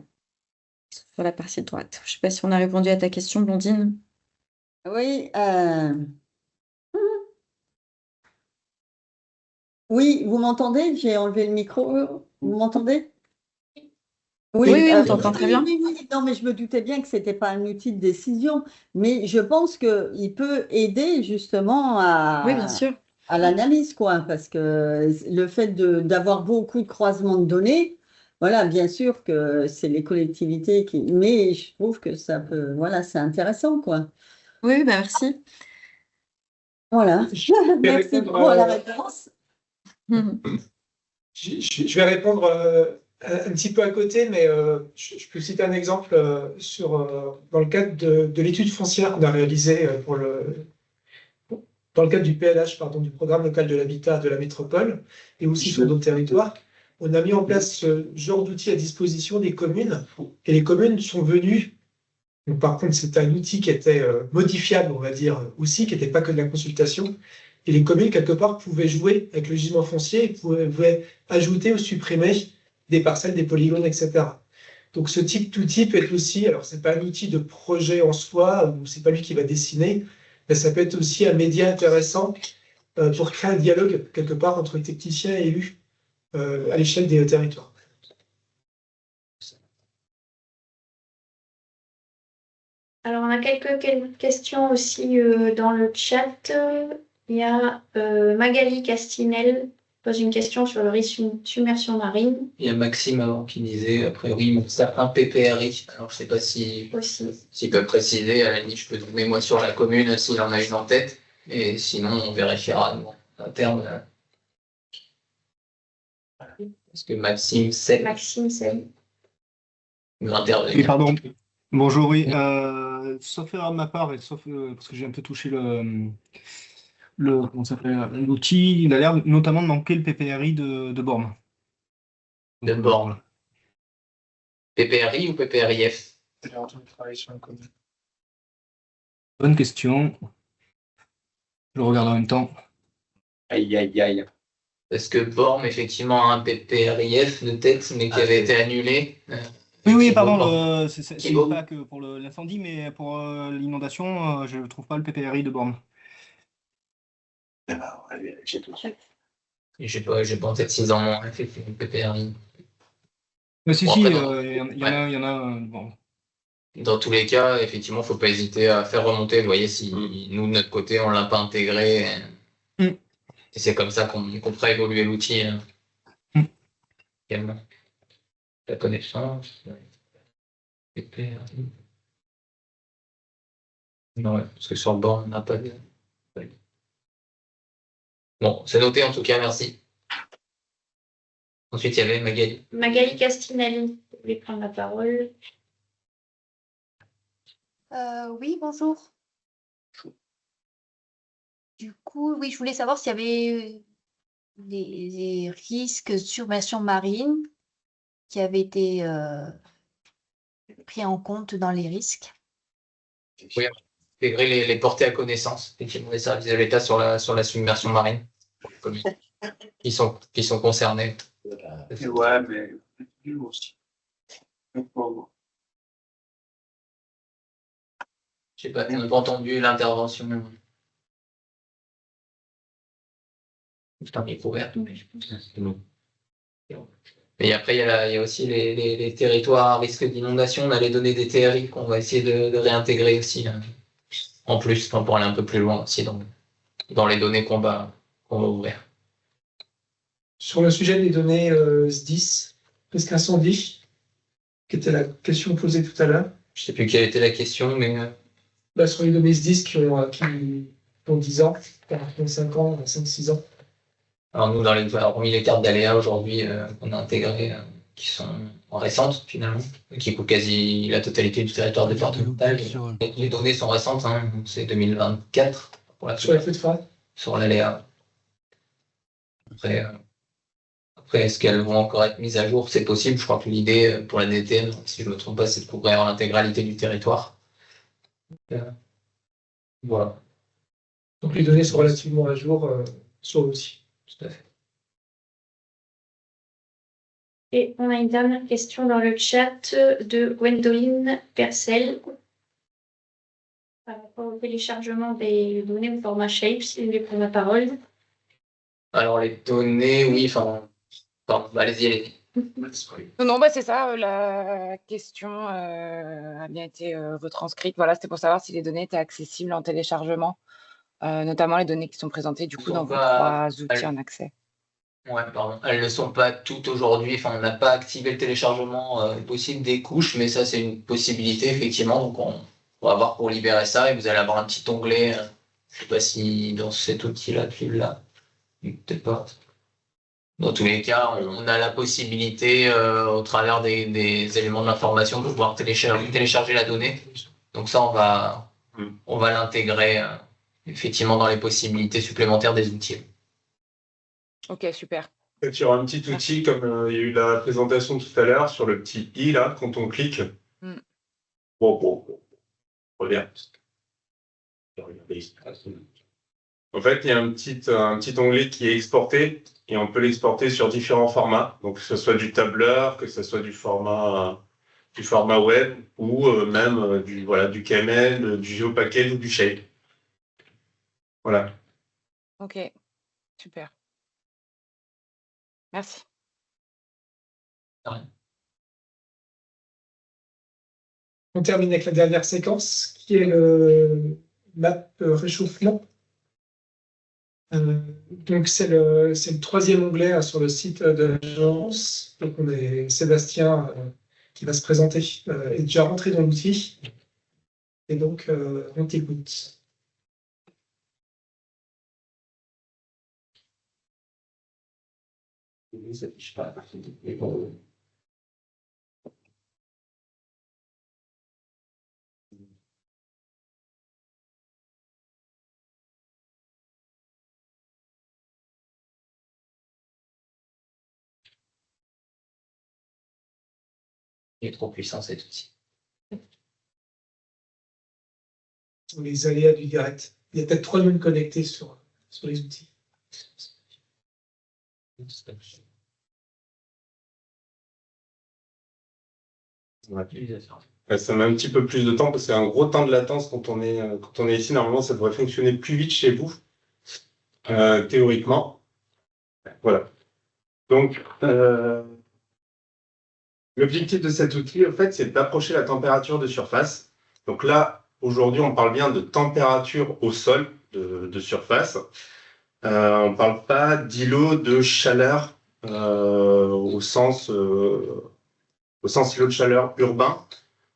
sur la partie droite. Je ne sais pas si on a répondu à ta question, Blondine. oui, oui, vous m'entendez? J'ai enlevé le micro. Vous m'entendez? Oui, on t'entend très bien. Oui. Non, mais je me doutais bien que ce n'était pas un outil de décision, mais je pense qu'il peut aider justement Oui, bien sûr. à l'analyse, quoi, parce que le fait d'avoir beaucoup de croisements de données, voilà, bien sûr que c'est les collectivités qui. Mais je trouve que ça peut. Voilà, c'est intéressant, quoi. Oui, bah merci. Voilà. Merci pour la réponse. Je vais répondre un petit peu à côté, mais je peux citer un exemple dans le cadre de l'étude foncière qu'on a réalisée dans le cadre du PLH, pardon, du programme local de l'habitat de la métropole, et aussi sur d'autres territoires. On a mis en place ce genre d'outils à disposition des communes, et les communes sont venues. Donc, par contre, c'était un outil qui était modifiable, on va dire, aussi, qui n'était pas que de la consultation. Et les communes, quelque part, pouvaient jouer avec le gisement foncier et pouvaient ajouter ou supprimer des parcelles, des polygones, etc. Donc, ce type d'outil peut être aussi, alors, ce n'est pas un outil de projet en soi, ou ce n'est pas lui qui va dessiner, mais ça peut être aussi un média intéressant pour créer un dialogue, quelque part, entre techniciens et élus à l'échelle des territoires. Alors, on a quelques questions aussi dans le chat. Il y a Magali Castinel qui pose une question sur le risque submersion marine. Il y a Maxime avant qui disait, a priori, certains PPRI. Alors, je ne sais pas s'il peut préciser. À la limite, je peux donner moi sur la commune s'il en a une en tête. Et sinon, on vérifiera à terme. Est-ce que Maxime sait? Maxime sait. Intervenir. Oui, pardon. Bonjour, oui. Sauf erreur de ma part, et sauf parce que j'ai un peu touché comment ça s'appelle, l'outil, il a l'air notamment de manquer le PPRI de borne. De borne. PPRI ou PPRIF? Bonne question. Je regarde en même temps. Aïe, aïe, aïe. Parce que Borm, effectivement, a un PPRIF de tête, mais qui avait été annulé. Oui, pardon, c'est Qui une vaut- PAC pour l'incendie, mais pour l'inondation, je ne trouve pas le PPRI de borne. J'ai tout. J'ai pas en tête 6 ans moins, effectivement, PPRI. Mais si, Bon, si, après, il y en a, bon. Dans tous les cas, effectivement, faut pas hésiter à faire remonter. Vous voyez, si nous, de notre côté, on l'a pas intégré. Mm. Et c'est comme ça qu'on fera évoluer l'outil également. La connaissance. PPRI. Non, ouais, parce que sur le bord, on n'a pas de. Bon, c'est noté en tout cas, merci. Ensuite, il y avait Magali. Magali Castinelli, vous voulez prendre la parole? Oui, bonjour. Du coup, oui, je voulais savoir s'il y avait des risques de submersion marine qui avaient été pris en compte dans les risques. Oui, intégrer les portées à connaissance, effectivement, les services de l'État sur la submersion marine, qui sont concernés. Ouais, mais nous aussi. Je sais pas, on n'a pas entendu l'intervention. Putain, il est ouvert. Mais après, il y a aussi les territoires à risque d'inondation. On a les données des TRI qu'on va essayer de réintégrer aussi, en plus, pour aller un peu plus loin aussi dans les données qu'on va ouvrir. Sur le sujet des données SDIS, risque incendie, qui était la question posée tout à l'heure. Je sais plus quelle était la question, mais Bah, sur les données SDIS qui ont 10 ans, 5 ans, 5-6 ans. alors nous, hormis les cartes d'aléas aujourd'hui qu'on a intégrées, qui sont récentes finalement, qui couvrent quasi la totalité du territoire départemental. Les données sont récentes, hein, c'est 2024 pour la Sur les feux de phare. sur l'aléa. Après, est-ce qu'elles vont encore être mises à jour? C'est possible. Je crois que l'idée pour la DTN, si je ne me trompe pas, c'est de couvrir l'intégralité du territoire. Voilà. Donc les données sont relativement à jour sur l'outil. Tout à fait. Et on a une dernière question dans le chat de Gwendoline Percel. Par rapport au téléchargement des données au format Shape, si vous voulez prendre la parole. Alors les données, oui, allez-y. Non, c'est ça, la question a bien été retranscrite. Voilà, c'était pour savoir si les données étaient accessibles en téléchargement, notamment les données qui sont présentées du coup dans vos 3 outils en accès. Ouais, pardon. Elles ne sont pas toutes aujourd'hui. Enfin, on n'a pas activé le téléchargement possible des couches, mais ça, c'est une possibilité, effectivement. Donc, on va voir pour libérer ça et vous allez avoir un petit onglet. Je ne sais pas si dans cet outil-là, tu l'as. Peut-être pas. Dans tous les cas, on a la possibilité, au travers des éléments de l'information, de pouvoir télécharger la donnée. Donc ça, on va l'intégrer effectivement dans les possibilités supplémentaires des outils. Ok, super. Il y aura un petit outil, comme il y a eu la présentation tout à l'heure, sur le petit i, là, quand on clique. Bon. Reviens. En fait, il y a un petit onglet qui est exporté, et on peut l'exporter sur différents formats. Donc, que ce soit du tableur, que ce soit du format web, ou même du KML, du GeoPackage ou du Shape. Voilà. Ok, super. Merci. On termine avec la dernière séquence, qui est le map réchauffement. Donc c'est le 3e onglet sur le site de l'agence. Donc on est Sébastien qui va se présenter, est déjà rentré dans l'outil. Et donc on t'écoute. Il est trop puissant cet outil. Les aléas du direct. Il y a peut-être 3 nœuds connectés sur les outils. Ça met un petit peu plus de temps parce qu'il y a un gros temps de latence quand on est ici. Normalement, ça devrait fonctionner plus vite chez vous, théoriquement. Voilà. Donc, l'objectif de cet outil, en fait, c'est d'approcher la température de surface. Donc là, aujourd'hui, on parle bien de température au sol de surface. On ne parle pas d'îlot de chaleur au sens îlot de chaleur urbain,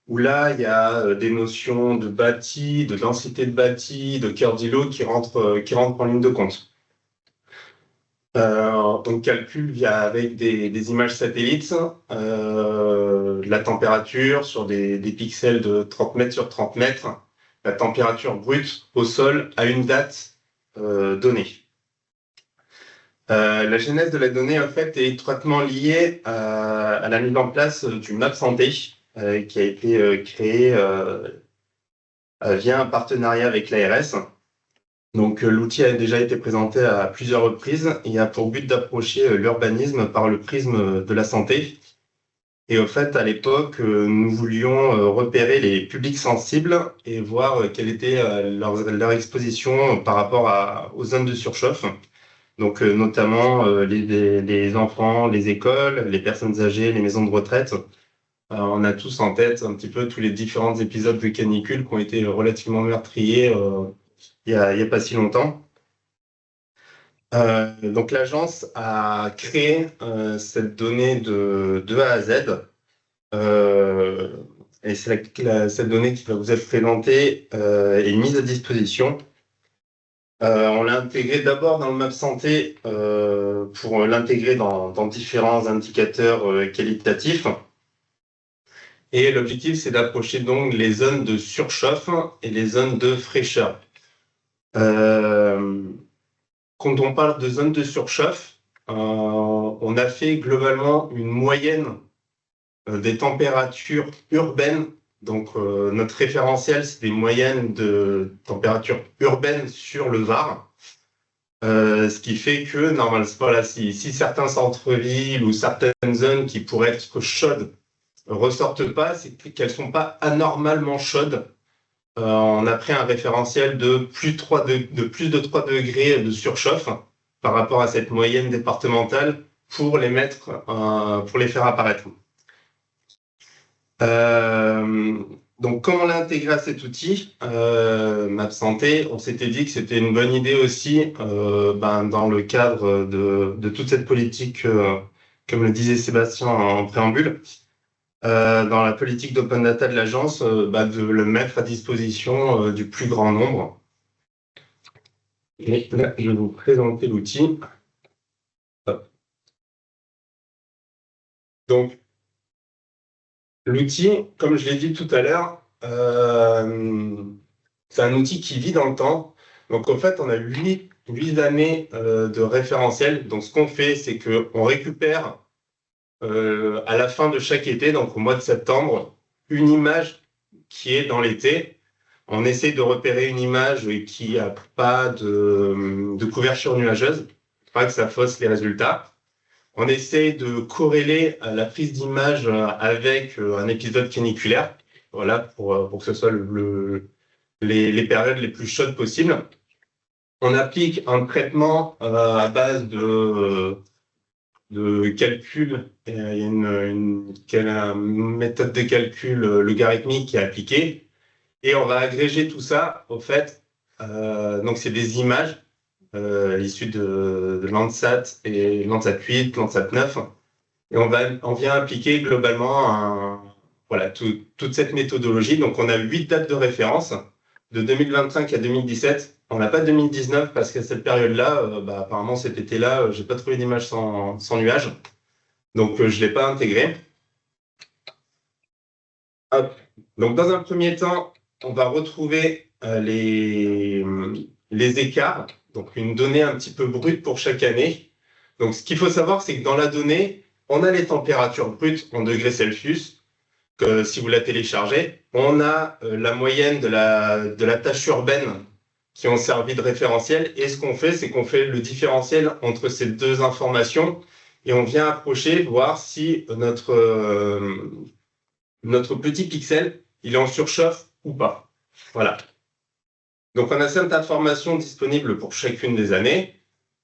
où là, il y a des notions de bâti, de densité de bâti, de cœur d'îlot qui rentrent en ligne de compte. On calcule avec des images satellites la température sur des pixels de 30 mètres sur 30 mètres, la température brute au sol à une date donnée. La genèse de la donnée, en fait, est étroitement liée à la mise en place du Map Santé, qui a été créé via un partenariat avec l'ARS. Donc, l'outil a déjà été présenté à plusieurs reprises et a pour but d'approcher l'urbanisme par le prisme de la santé. Et au fait, à l'époque, nous voulions repérer les publics sensibles et voir quelle était leur exposition par rapport aux zones de surchauffe. Donc, notamment les enfants, les écoles, les personnes âgées, les maisons de retraite. On a tous en tête un petit peu tous les différents épisodes de canicule qui ont été relativement meurtriers il y a pas si longtemps. Donc, l'agence a créé cette donnée de A à Z. Et c'est cette donnée qui va vous être présentée et mise à disposition. On l'a intégré d'abord dans le Map Santé pour l'intégrer dans différents indicateurs qualitatifs. Et l'objectif, c'est d'approcher donc les zones de surchauffe et les zones de fraîcheur. Quand on parle de zones de surchauffe, on a fait globalement une moyenne des températures urbaines. Donc, notre référentiel, c'est des moyennes de température urbaine sur le Var. Ce qui fait que, normalement, voilà, si certains centres-villes ou certaines zones qui pourraient être chaudes ressortent pas, c'est qu'elles sont pas anormalement chaudes. On a pris un référentiel de plus de 3 degrés de surchauffe par rapport à cette moyenne départementale pour les faire apparaître. Donc, comme on l'a intégré à cet outil, Map Santé, on s'était dit que c'était une bonne idée aussi, dans le cadre de toute cette politique, comme le disait Sébastien en préambule, dans la politique d'open data de l'agence, de le mettre à disposition du plus grand nombre. Et là, je vais vous présenter l'outil. Donc, l'outil, comme je l'ai dit tout à l'heure, c'est un outil qui vit dans le temps. Donc, en fait, on a 8 années de référentiel. Donc, ce qu'on fait, c'est qu'on récupère à la fin de chaque été, donc au mois de septembre, une image qui est dans l'été. On essaie de repérer une image qui n'a pas de couverture nuageuse, pas que ça fausse les résultats. On essaie de corréler la prise d'image avec un épisode caniculaire, voilà, pour que ce soit les périodes les plus chaudes possibles. On applique un traitement à base de calcul. Il y a une méthode de calcul logarithmique qui est appliquée. Et on va agréger tout ça, au fait. Donc, c'est des images issues de Landsat et Landsat 8, Landsat 9. Et on vient appliquer globalement toute cette méthodologie. Donc, on a 8 dates de référence, de 2025 à 2017. On n'a pas 2019 parce qu'à cette période-là, apparemment cet été-là, j'ai pas trouvé d'image sans nuage. Donc, je ne l'ai pas intégré. Hop. Donc, dans un premier temps, on va retrouver les écarts, donc une donnée un petit peu brute pour chaque année. Donc, ce qu'il faut savoir, c'est que dans la donnée, on a les températures brutes en degrés Celsius, que si vous la téléchargez, on a la moyenne de la tâche urbaine qui ont servi de référentiel. Et ce qu'on fait, c'est qu'on fait le différentiel entre ces deux informations et on vient approcher, voir si notre petit pixel, il est en surchauffe ou pas. Voilà. Donc, on a cette information disponible pour chacune des années.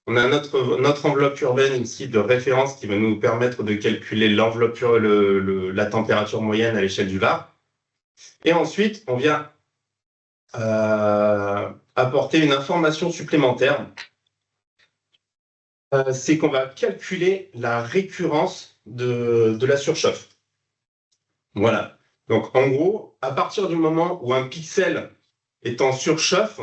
On a notre enveloppe urbaine ici de référence qui va nous permettre de calculer la température moyenne à l'échelle du Var. Et ensuite, on vient apporter une information supplémentaire. C'est qu'on va calculer la récurrence de la surchauffe. Voilà. Donc, en gros, à partir du moment où un pixel est en surchauffe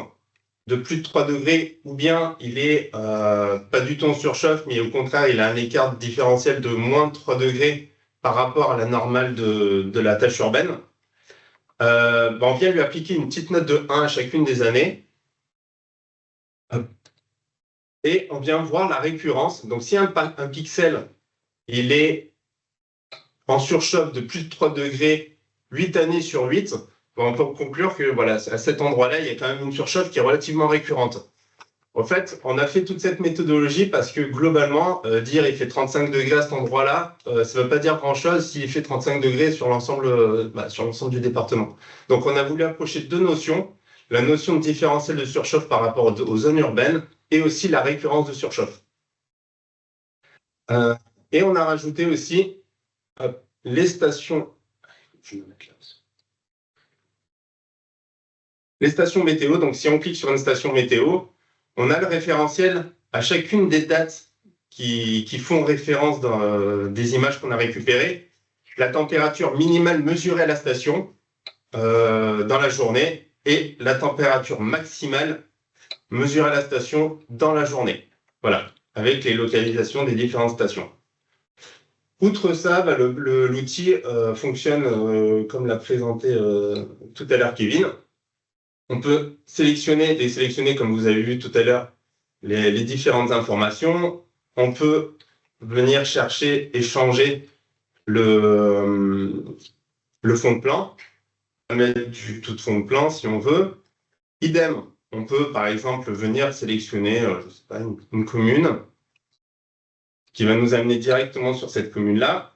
de plus de 3 degrés, ou bien il est pas du tout en surchauffe, mais au contraire, il a un écart différentiel de moins de 3 degrés par rapport à la normale de la tâche urbaine, on vient lui appliquer une petite note de 1 à chacune des années. Et on vient voir la récurrence. Donc, si un pixel, il est en surchauffe de plus de 3 degrés 8 années sur 8, on peut conclure que voilà, à cet endroit-là, il y a quand même une surchauffe qui est relativement récurrente. En fait, on a fait toute cette méthodologie parce que globalement, dire il fait 35 degrés à cet endroit-là, ça ne veut pas dire grand-chose s'il fait 35 degrés sur l'ensemble du département. Donc, on a voulu approcher deux notions, la notion de différentiel de surchauffe par rapport aux zones urbaines et aussi la récurrence de surchauffe. Et on a rajouté aussi les stations. Je vais me mettre là aussi. Les stations météo, donc si on clique sur une station météo, on a le référentiel à chacune des dates qui font référence dans des images qu'on a récupérées, la température minimale mesurée à la station dans la journée et la température maximale mesurée à la station dans la journée. Voilà, avec les localisations des différentes stations. Outre ça, l'outil fonctionne comme l'a présenté tout à l'heure Kevin. On peut sélectionner, désélectionner, comme vous avez vu tout à l'heure, les différentes informations. On peut venir chercher et changer le fond de plan. On peut mettre du tout fond de plan si on veut. Idem, on peut par exemple venir sélectionner je sais pas, une commune qui va nous amener directement sur cette commune-là.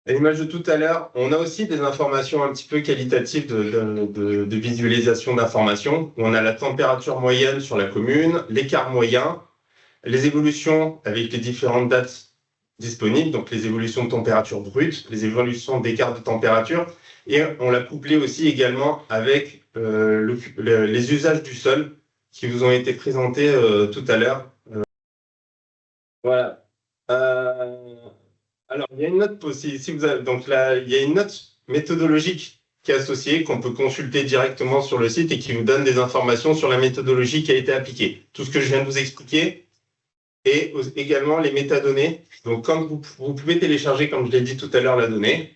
À l'image de tout à l'heure, on a aussi des informations un petit peu qualitatives de visualisation d'informations, où on a la température moyenne sur la commune, l'écart moyen, les évolutions avec les différentes dates disponibles, donc les évolutions de température brute, les évolutions d'écart de température, et on l'a couplé aussi également avec les usages du sol qui vous ont été présentés tout à l'heure. Voilà. Alors, il y a une note aussi, donc là, il y a une note méthodologique qui est associée, qu'on peut consulter directement sur le site et qui vous donne des informations sur la méthodologie qui a été appliquée. Tout ce que je viens de vous expliquer et également les métadonnées. Donc, comme vous pouvez télécharger, comme je l'ai dit tout à l'heure, la donnée.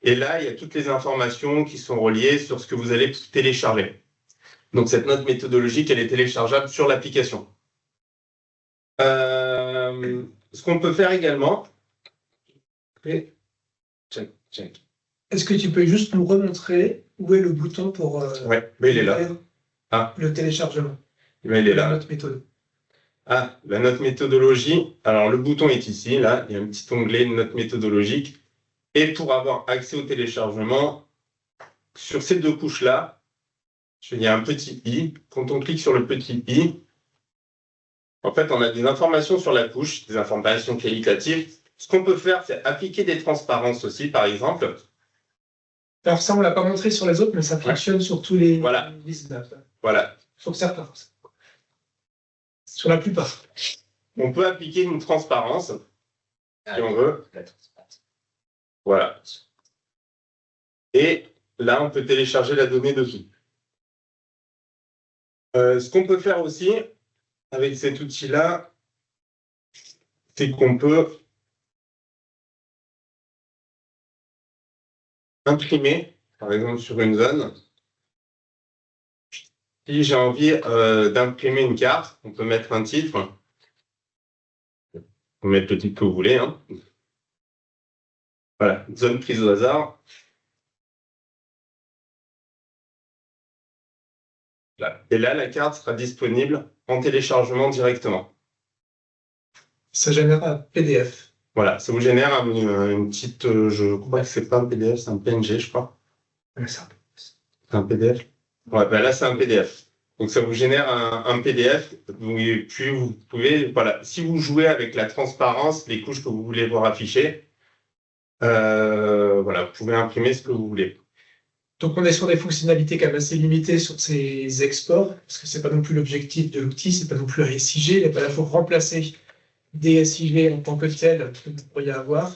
Et là, il y a toutes les informations qui sont reliées sur ce que vous allez télécharger. Donc, cette note méthodologique, elle est téléchargeable sur l'application. Ce qu'on peut faire également, check. Est-ce que tu peux juste nous remontrer où est le bouton pour mais il est là. Le téléchargement? Mais il est là. La note méthode. La note méthodologie. Alors, le bouton est ici. Là, il y a un petit onglet note méthodologique. Et pour avoir accès au téléchargement, sur ces deux couches-là, il y a un petit i. Quand on clique sur le petit i, en fait, on a des informations sur la couche, des informations qualitatives. Ce qu'on peut faire, c'est appliquer des transparences aussi, par exemple. Alors ça, on ne l'a pas montré sur les autres, mais ça fonctionne sur tous les listes. Voilà. Sur certains. Sur la plupart. On peut appliquer une transparence, si on veut. Voilà. Et là, on peut télécharger la donnée dessus. Ce qu'on peut faire aussi, avec cet outil-là, c'est qu'on peut imprimer, par exemple, sur une zone. Si j'ai envie d'imprimer une carte, on peut mettre un titre. On peut mettre le titre que vous voulez. Voilà, zone prise au hasard. Là. Et là, la carte sera disponible en téléchargement directement. Ça génère un PDF. Voilà, ça vous génère une petite, je crois que c'est pas un PDF, c'est un PNG, je crois. C'est un PDF. Ouais, ben là, c'est un PDF. Donc, ça vous génère un PDF. Et puis, vous pouvez, voilà, si vous jouez avec la transparence, les couches que vous voulez voir affichées, voilà, vous pouvez imprimer ce que vous voulez. Donc, on est sur des fonctionnalités quand même assez limitées sur ces exports, parce que c'est pas non plus l'objectif de l'outil, c'est pas non plus un SIG, il n'est pas là pour remplacer des SIG en tant que tel que vous pourriez avoir,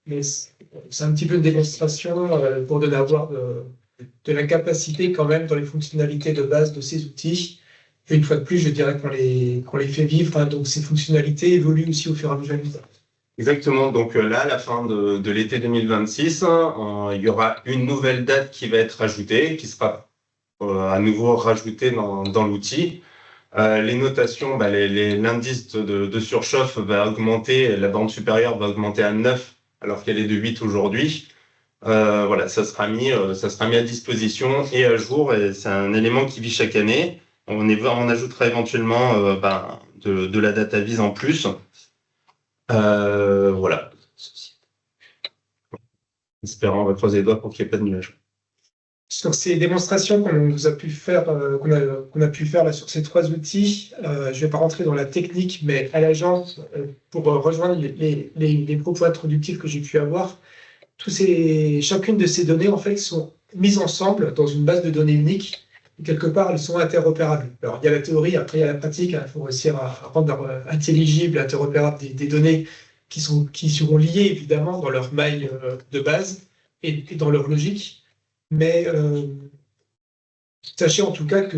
mais c'est un petit peu une démonstration pour donner à voir de la capacité quand même dans les fonctionnalités de base de ces outils. Et une fois de plus, je dirais qu'on les fait vivre, hein, donc ces fonctionnalités évoluent aussi au fur et à mesure du temps. Exactement. Donc là, à la fin de l'été 2026, il y aura une nouvelle date qui va être ajoutée, qui sera à nouveau rajoutée dans l'outil. Les notations, l'indice de surchauffe va augmenter, la bande supérieure va augmenter à 9 alors qu'elle est de 8 aujourd'hui. Voilà, ça sera mis à disposition et à jour, et c'est un élément qui vit chaque année. On ajoutera éventuellement de la data vise en plus. Voilà. Espérant, on va croiser les doigts pour qu'il n'y ait pas de nuages. Sur ces démonstrations qu'on a pu faire là, sur ces 3 outils, je ne vais pas rentrer dans la technique, mais à l'agence, pour rejoindre les propos introductifs que j'ai pu avoir, chacune de ces données en fait sont mises ensemble dans une base de données unique. Et quelque part, elles sont interopérables. Alors, il y a la théorie, après il y a la pratique. Il faut réussir à rendre intelligibles, interopérables des données qui seront liées évidemment dans leur maille de base et dans leur logique. Mais sachez en tout cas que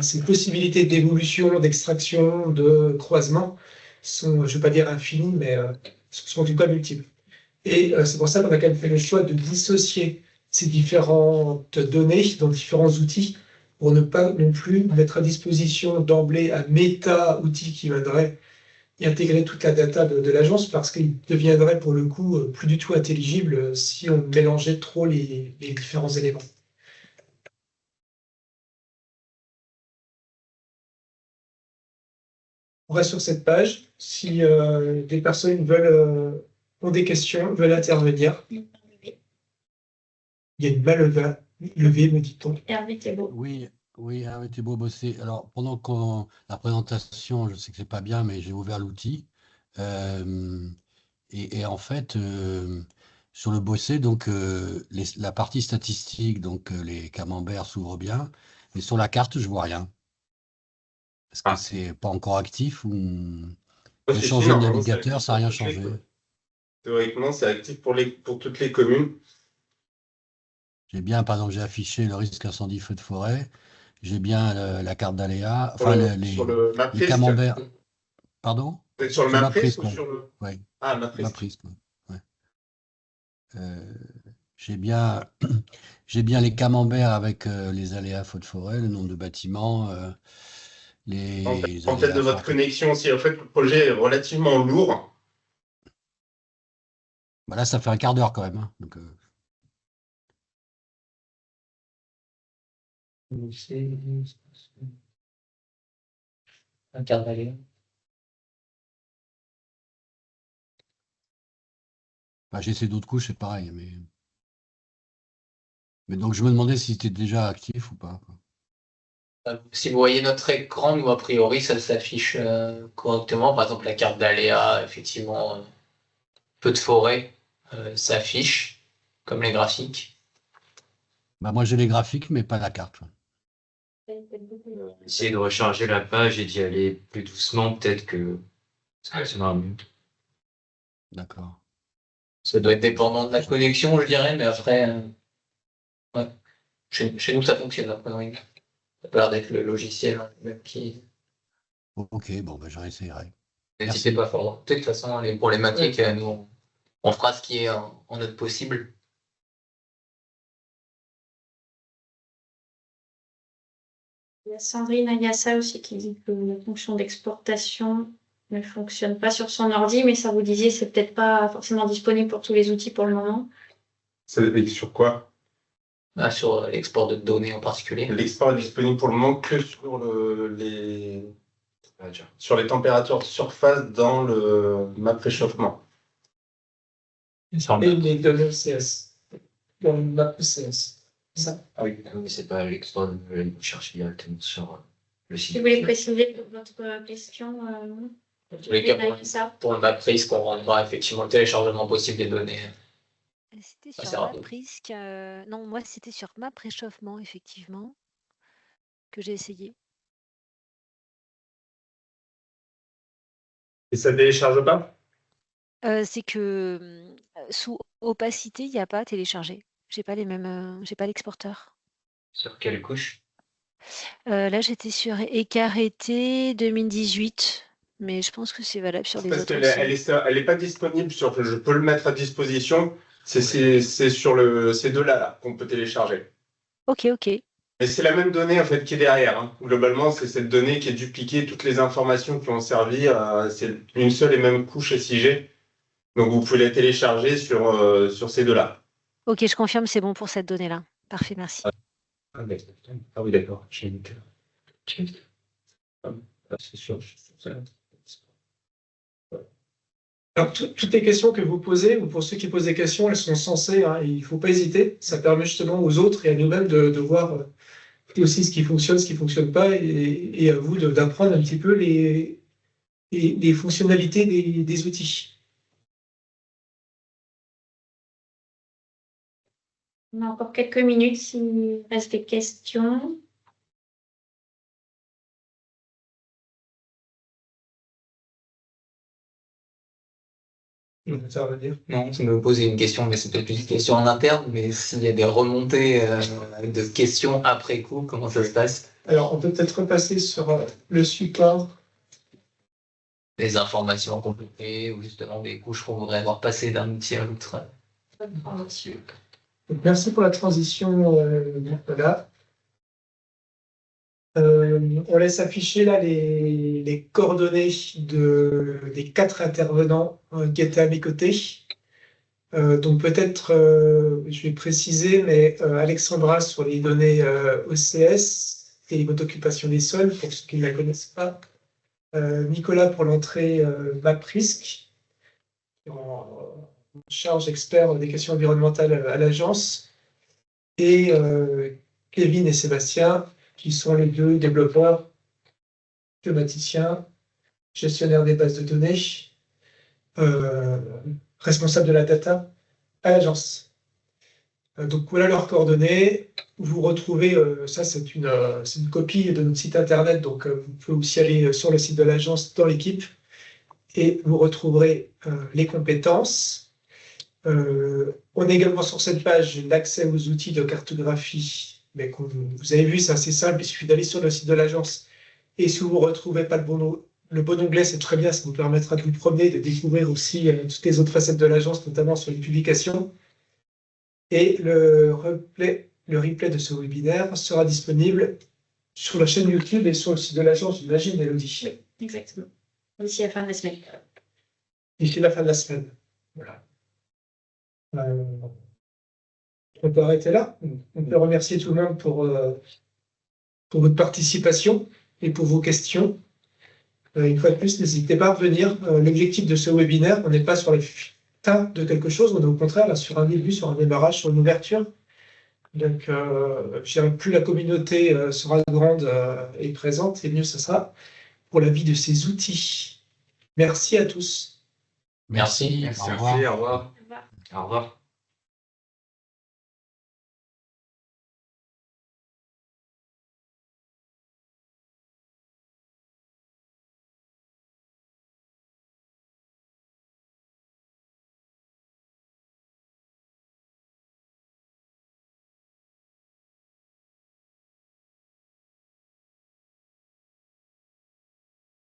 ces possibilités d'évolution, d'extraction, de croisement sont, je ne vais pas dire infinies, mais sont en tout cas multiples. Et c'est pour ça qu'on a quand même fait le choix de dissocier ces différentes données dans différents outils pour ne pas non plus mettre à disposition d'emblée un méta-outil qui viendrait y intégrer toute la data de l'agence, parce qu'il deviendrait pour le coup plus du tout intelligible si on mélangeait trop les différents éléments. On reste sur cette page. Si des personnes ont des questions, veulent intervenir. Il y a une main levée, me dit-on. Hervé Thébault. Oui, Hervé Thébault, bossé. Alors, pendant la présentation, je sais que c'est pas bien, mais j'ai ouvert l'outil. Et en fait, sur le bossé, donc la partie statistique, donc les camemberts s'ouvrent bien, mais sur la carte, je vois rien. Est-ce que c'est pas encore actif ou j'ai changé de navigateur, ça n'a rien changé. Théoriquement, c'est actif pour toutes les communes. J'ai bien, par exemple, j'ai affiché le risque incendie feu de forêt. J'ai bien la carte d'aléa, enfin les camemberts. Pardon? Sur le MAPRISC ou sur le... Oui. Ah, MAPRISC. MAPRISC, ouais. J'ai bien les camemberts avec les aléas feux de forêt, le nombre de bâtiments, En fait, de votre connexion aussi, en fait, le projet est relativement lourd. Bah là, ça fait un quart d'heure quand même. Hein, donc, un quart d'heure. bah, j'ai essayé d'autres couches, c'est pareil. Mais donc, je me demandais si c'était déjà actif ou pas. Si vous voyez notre écran, nous, a priori, ça s'affiche correctement. Par exemple, la carte d'aléa, effectivement, peu de forêt, s'affiche, comme les graphiques. Bah, moi, j'ai les graphiques, mais pas la carte. Essayer de recharger la page et d'y aller plus doucement, peut-être que ça fonctionnera mieux. D'accord. Ça doit être dépendant de la connexion, je dirais, mais après, ouais. Chez nous, ça fonctionne, a priori. Ça peut l'air d'être le logiciel même qui... Ok, bon, bah, j'en essayerai. N'hésitez pas à faire remonter. De toute façon, les problématiques, nous, on fera ce qui est en notre possible. Il y a Sandrine Ayassa aussi qui dit que la fonction d'exportation ne fonctionne pas sur son ordi, mais ça vous disiez, c'est peut-être pas forcément disponible pour tous les outils pour le moment. C'est sur quoi? Sur l'export de données en particulier. L'export est disponible pour le moment que sur sur les températures de surface dans le map réchauffement. Et les données CS. Dans le map CS. Ça. Ah oui, mais c'est pas l'export, vous cherchez directement sur le site. Si vous voulez préciser pour votre question, Dans tous les cas, pour le MapRisk, on rendra effectivement le téléchargement possible des données. C'était assez sur rapide. MapRisk. Non, moi, c'était sur Map Réchauffement, effectivement, que j'ai essayé. Et ça ne télécharge pas? C'est que sous opacité, il n'y a pas à télécharger. J'ai pas les mêmes, j'ai pas l'exporteur. Sur quelle couche? Là, j'étais sur Écarté 2018, mais je pense que c'est valable sur les Parce autres qu'elle aussi. elle est pas disponible sur. Je peux le mettre à disposition. C'est sur ces deux-là là, qu'on peut télécharger. Ok, ok. Mais c'est la même donnée en fait qui est derrière. Hein. Globalement, c'est cette donnée qui est dupliquée, toutes les informations qui ont servi. C'est une seule et même couche SIG. Donc vous pouvez la télécharger sur ces deux-là. Ok, je confirme, c'est bon pour cette donnée-là. Parfait, merci. Ah oui, d'accord. J'ai une c'est sûr. Alors, toutes les questions que vous posez, ou pour ceux qui posent des questions, elles sont censées, hein, il ne faut pas hésiter. Ça permet justement aux autres et à nous-mêmes de voir aussi ce qui ne fonctionne pas, et à vous d'apprendre un petit peu les fonctionnalités des outils. on a encore quelques minutes s'il reste des questions. Non, je me posais une question, mais c'est peut-être une question en interne, mais s'il y a des remontées de questions après coup, comment ça se passe? Alors, on peut peut-être repasser sur le support. Des informations compliquées ou justement des couches qu'on voudrait avoir passées d'un outil à l'autre. Donc, merci pour la transition, Nicolas. On laisse afficher là les coordonnées des 4 intervenants qui étaient à mes côtés. Donc peut-être, je vais préciser, mais Alexandra sur les données OCS et les modes d'occupation des sols, pour ceux qui ne la connaissent pas. Nicolas pour l'entrée MapRisk, en charge expert des questions environnementales à l'agence, et Kevin et Sébastien, qui sont les 2 développeurs, biomaticiens, gestionnaires des bases de données, responsables de la data à l'agence. Donc voilà leurs coordonnées. Vous retrouvez, ça c'est une copie de notre site internet, donc vous pouvez aussi aller sur le site de l'agence dans l'équipe et vous retrouverez les compétences. On est également sur cette page l'accès aux outils de cartographie, mais comme vous avez vu, c'est assez simple, il suffit d'aller sur le site de l'agence. Et si vous ne retrouvez pas le bon onglet, c'est très bien, ça vous permettra de vous promener, de découvrir aussi toutes les autres facettes de l'agence, notamment sur les publications. Et le replay de ce webinaire sera disponible sur la chaîne YouTube et sur le site de l'agence, j'imagine, Élodie. Exactement. D'ici la fin de la semaine. D'ici la fin de la semaine. Voilà. On peut arrêter là. On peut remercier tout le monde pour votre participation et pour vos questions. Une fois de plus, n'hésitez pas à revenir. L'objectif de ce webinaire, on n'est pas sur la fin de quelque chose, on est au contraire là, sur un début, sur un démarrage, sur une ouverture. Donc, plus la communauté sera grande et présente, et mieux ce sera pour la vie de ces outils. Merci à tous. Merci. Merci, au revoir. Au revoir.